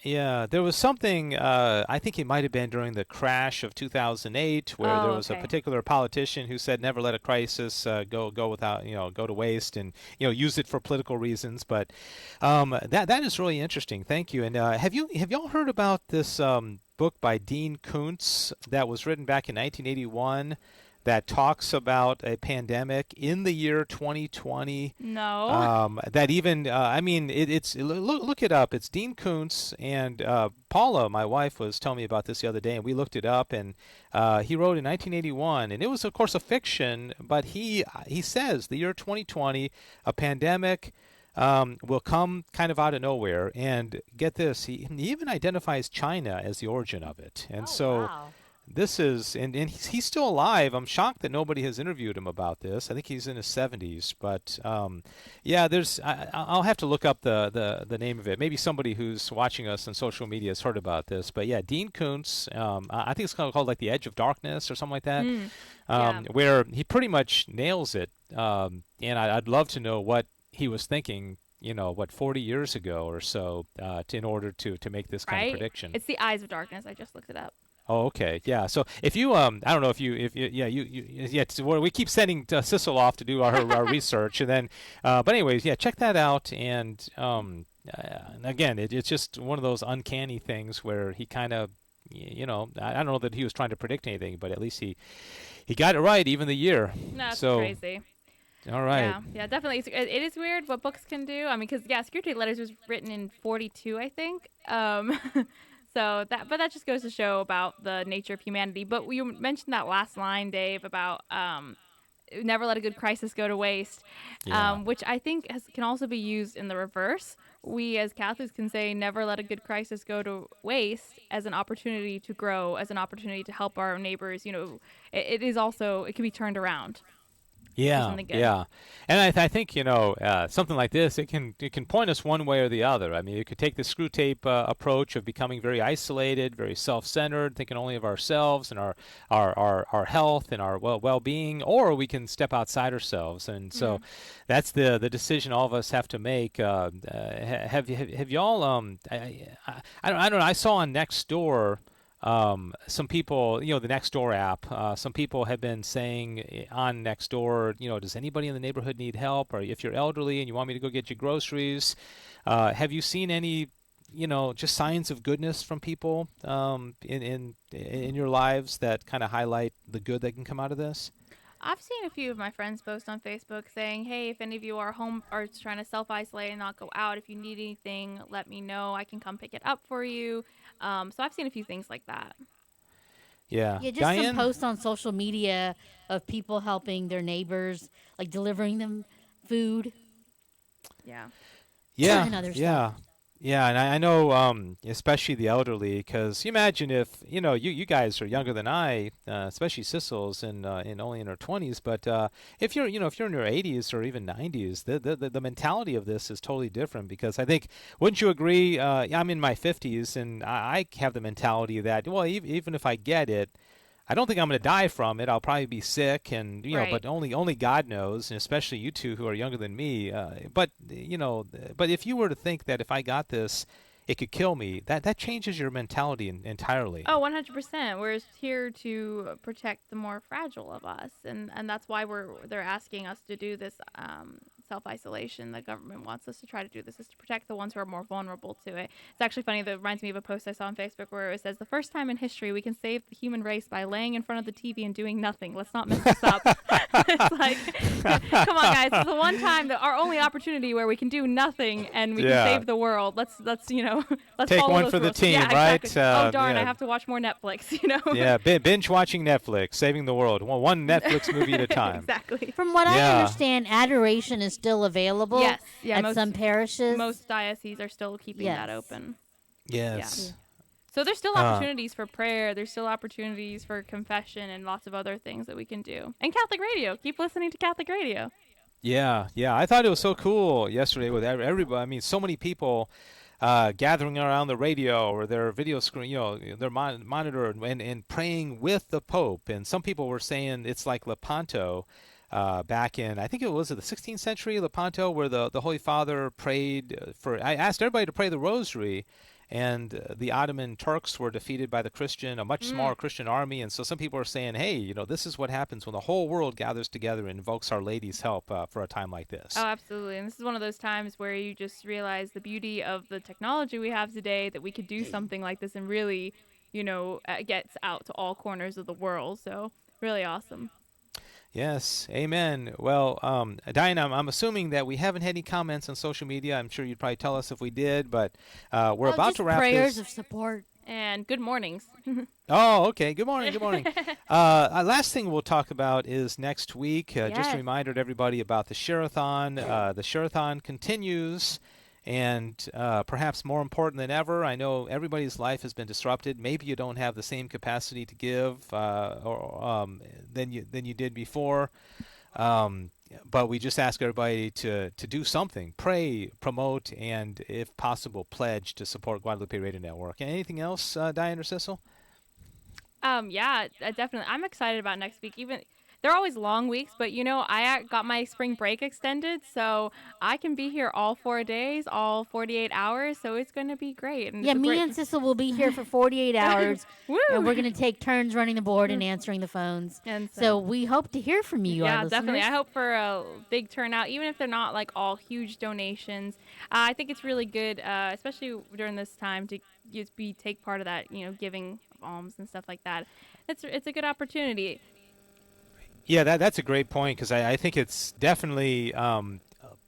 Yeah, there was something. I think it might have been during the crash of 2008, where there was a particular politician who said, "Never let a crisis go without go to waste," and use it for political reasons. But that is really interesting. Thank you. And have y'all heard about this book by Dean Koontz that was written back in 1981 that talks about a pandemic in the year 2020? No. That even, look it up. It's Dean Koontz, and Paula, my wife, was telling me about this the other day, and we looked it up, and he wrote in 1981, and it was, of course, a fiction, but he says the year 2020, a pandemic will come kind of out of nowhere, and get this, he even identifies China as the origin of it. And wow. This is, and he's still alive. I'm shocked that nobody has interviewed him about this. I think he's in his 70s, but I'll have to look up the name of it. Maybe somebody who's watching us on social media has heard about this. But yeah, Dean Koontz, I think it's called like The Edge of Darkness or something like that, where he pretty much nails it. And I'd love to know what he was thinking, 40 years ago or so, in order to make this kind of prediction. It's The Eyes of Darkness. I just looked it up. Oh, okay, yeah. So if you, I don't know if yeah, well, we keep sending Sissel off to do our research, and then, but anyways, yeah, check that out. And again, it's just one of those uncanny things where he kind of, I don't know that he was trying to predict anything, but at least he got it right, even the year. No, that's so, crazy. All right. Yeah, definitely. It is weird what books can do. I mean, because Security Letters was written in 42, I think. But that just goes to show about the nature of humanity. But you mentioned that last line, Dave, about never let a good crisis go to waste, which I think can also be used in the reverse. We as Catholics can say never let a good crisis go to waste as an opportunity to grow, as an opportunity to help our neighbors. It can be turned around. Yeah, yeah, and I think something like this, it can point us one way or the other. I mean, you could take the screw tape approach of becoming very isolated, very self-centered, thinking only of ourselves and our health and our well-being, or we can step outside ourselves. And so that's the decision all of us have to make. Have y'all? I don't know. I saw on Nextdoor. Some people, the Nextdoor app, some people have been saying on Nextdoor, does anybody in the neighborhood need help? Or if you're elderly and you want me to go get you groceries, have you seen any, just signs of goodness from people in your lives that kind of highlight the good that can come out of this? I've seen a few of my friends post on Facebook saying, hey, if any of you are home or trying to self-isolate and not go out, if you need anything, let me know. I can come pick it up for you. So I've seen a few things like that. Yeah. Yeah, just Diane? some posts on social media of people helping their neighbors, like delivering them food. Yeah. Yeah. And other yeah. stuff. Yeah, and I know, especially the elderly, because you imagine if you guys are younger than I, especially Sissel's and only in her 20s, but if you're in your 80s or even 90s, the mentality of this is totally different. Because I think, wouldn't you agree? I'm in my 50s, and I have the mentality that even if I get it, I don't think I'm going to die from it. I'll probably be sick, and Right. but only God knows, and especially you two who are younger than me. But if you were to think that if I got this, it could kill me, that changes your mentality entirely. Oh, 100%. We're here to protect the more fragile of us, and that's why they're asking us to do this self-isolation. The government wants us to try to do this, is to protect the ones who are more vulnerable to it. It's actually funny. That reminds me of a post I saw on Facebook where it says, the first time in history we can save the human race by laying in front of the TV and doing nothing. Let's not mess this up. It's like, come on, guys. It's the one time, our only opportunity where we can do nothing and we can save the world. Let's let's Take follow one those for the rules. team, Yeah, right? exactly. Oh, darn, yeah. I have to watch more Netflix, Yeah, binge watching Netflix, saving the world, one Netflix movie at a time. Exactly. From what I Yeah. understand, adoration is still available Yes. Yeah, at some parishes. Most dioceses are still keeping that Yes. open. Yes. So there's still opportunities for prayer. There's still opportunities for confession and lots of other things that we can do. And Catholic radio. Keep listening to Catholic radio. Yeah. I thought it was so cool yesterday with everybody. I mean, so many people gathering around the radio or their video screen, their monitor, and praying with the Pope. And some people were saying it's like Lepanto. Back in, I think it was the 16th century, Lepanto, where the Holy Father prayed I asked everybody to pray the Rosary, and the Ottoman Turks were defeated by a much smaller Christian army. And so some people are saying, hey, this is what happens when the whole world gathers together and invokes Our Lady's help for a time like this. Oh, absolutely. And this is one of those times where you just realize the beauty of the technology we have today, that we could do something like this and really, gets out to all corners of the world. So really awesome. Yes, amen. Well, Diane, I'm assuming that we haven't had any comments on social media. I'm sure you'd probably tell us if we did, but we're about just to wrap prayers this. of support. And good mornings. Oh, okay. Good morning. Good morning. Last thing we'll talk about is next week. Just Yes. a reminder to everybody about the Share-a-thon. The Share-a-thon continues. And perhaps more important than ever, I know everybody's life has been disrupted. Maybe you don't have the same capacity to give than you did before. But we just ask everybody to do something. Pray, promote, and if possible, pledge to support Guadalupe Radio Network. And anything else, Diane or Sissel? Yeah, definitely. I'm excited about next week. Even they're always long weeks, but I got my spring break extended, so I can be here all 4 days, all 48 hours. So it's going to be great. And Yeah, it's a me great- and Sissel will be here for 48 hours, Woo! and we're going to take turns running the board and answering the phones. And So we hope to hear from you, our Yeah, listeners. definitely. I hope for a big turnout, even if they're not like all huge donations. I think it's really good, especially during this time, to just take part of that, giving of alms and stuff like that. It's a good opportunity. Yeah, that's a great point, because I think it's definitely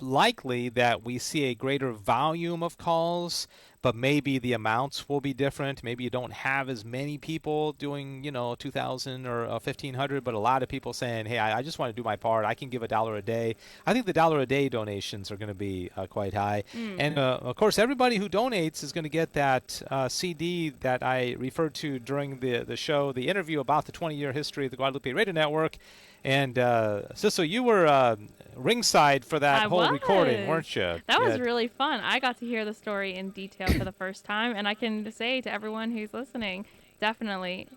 likely that we see a greater volume of calls, but maybe the amounts will be different. Maybe you don't have as many people doing, 2,000 or 1,500, but a lot of people saying, hey, I just want to do my part. I can give $1 a day. I think the $1 a day donations are going to be quite high. And, of course, everybody who donates is going to get that CD that I referred to during the show, the interview about the 20-year history of the Guadalupe Radio Network. And, Sissel, you were ringside for that I whole recording, was. weren't you? That was Yeah. really fun. I got to hear the story in detail for the first time, and I can say to everyone who's listening, definitely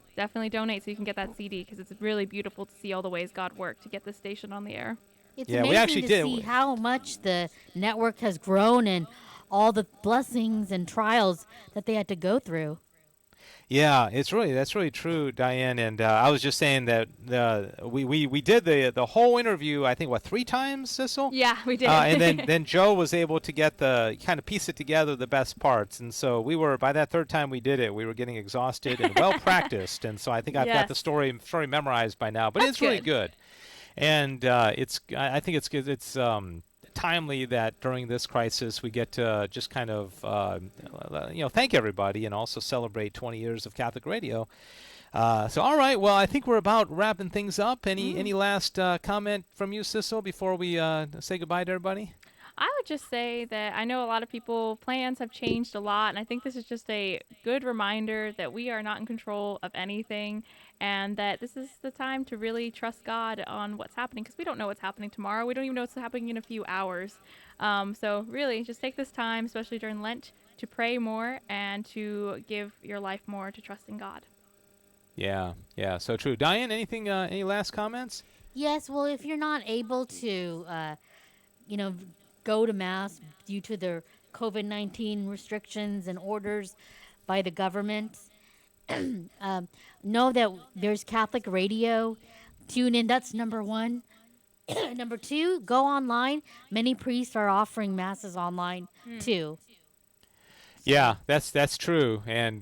donate so you can get that CD, because it's really beautiful to see all the ways God worked to get this station on the air. It's Yeah, we amazing actually to did. see how much the network has grown and all the blessings and trials that they had to go through. Yeah, that's really true, Diane. And I was just saying that we did the whole interview, I think, 3 times, Sissel? Yeah, we did. And then Joe was able to get kind of piece it together, the best parts. And so by that third time we did it, we were getting exhausted and well practiced. And so I think I've got the story memorized by now. But it's really good. And I think it's good. It's timely that during this crisis we get to just kind of thank everybody and also celebrate 20 years of Catholic radio. So all right, well, I think we're about wrapping things up. Any last comment from you, Sissel, before we say goodbye to everybody? I would just say that I know a lot of people, plans have changed a lot, and I think this is just a good reminder that we are not in control of anything, and that this is the time to really trust God on what's happening, because we don't know what's happening tomorrow. We don't even know what's happening in a few hours. So really, just take this time, especially during Lent, to pray more and to give your life more to trust in God. Yeah, so true. Diane, any last comments? Yes, well, if you're not able to, go to Mass due to the COVID-19 restrictions and orders by the government, know that there's Catholic radio. Tune in. That's number 1. Number 2, go online. Many priests are offering Masses online, too. Yeah, that's true, and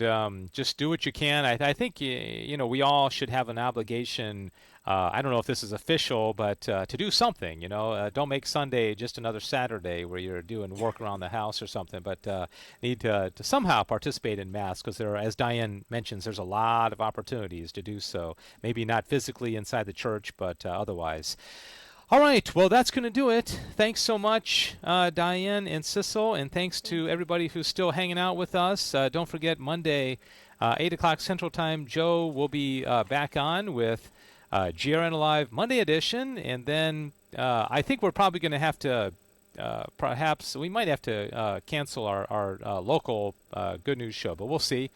just do what you can. I think we all should have an obligation. I don't know if this is official, but to do something. Don't make Sunday just another Saturday where you're doing work around the house or something. But need to somehow participate in Mass, because as Diane mentions, there's a lot of opportunities to do so. Maybe not physically inside the church, but otherwise. All right, well, that's going to do it. Thanks so much, Diane and Sissel, and thanks to everybody who's still hanging out with us. Don't forget, Monday, 8 o'clock Central Time, Joe will be back on with GRN Alive Monday edition, and then I think we're probably going to have to, perhaps we might have to cancel our local Good News show, but we'll see.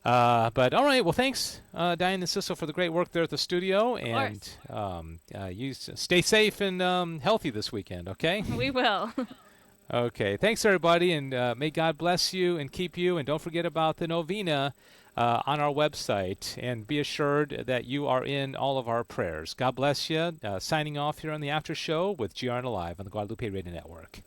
But all right, well, thanks, Diane and Sissel, for the great work there at the studio, and you stay safe and healthy this weekend, okay? We will. Okay, thanks, everybody, and may God bless you and keep you, and don't forget about the novena on our website, and be assured that you are in all of our prayers. God bless you. Signing off here on the After Show with GRN Alive on the Guadalupe Radio Network.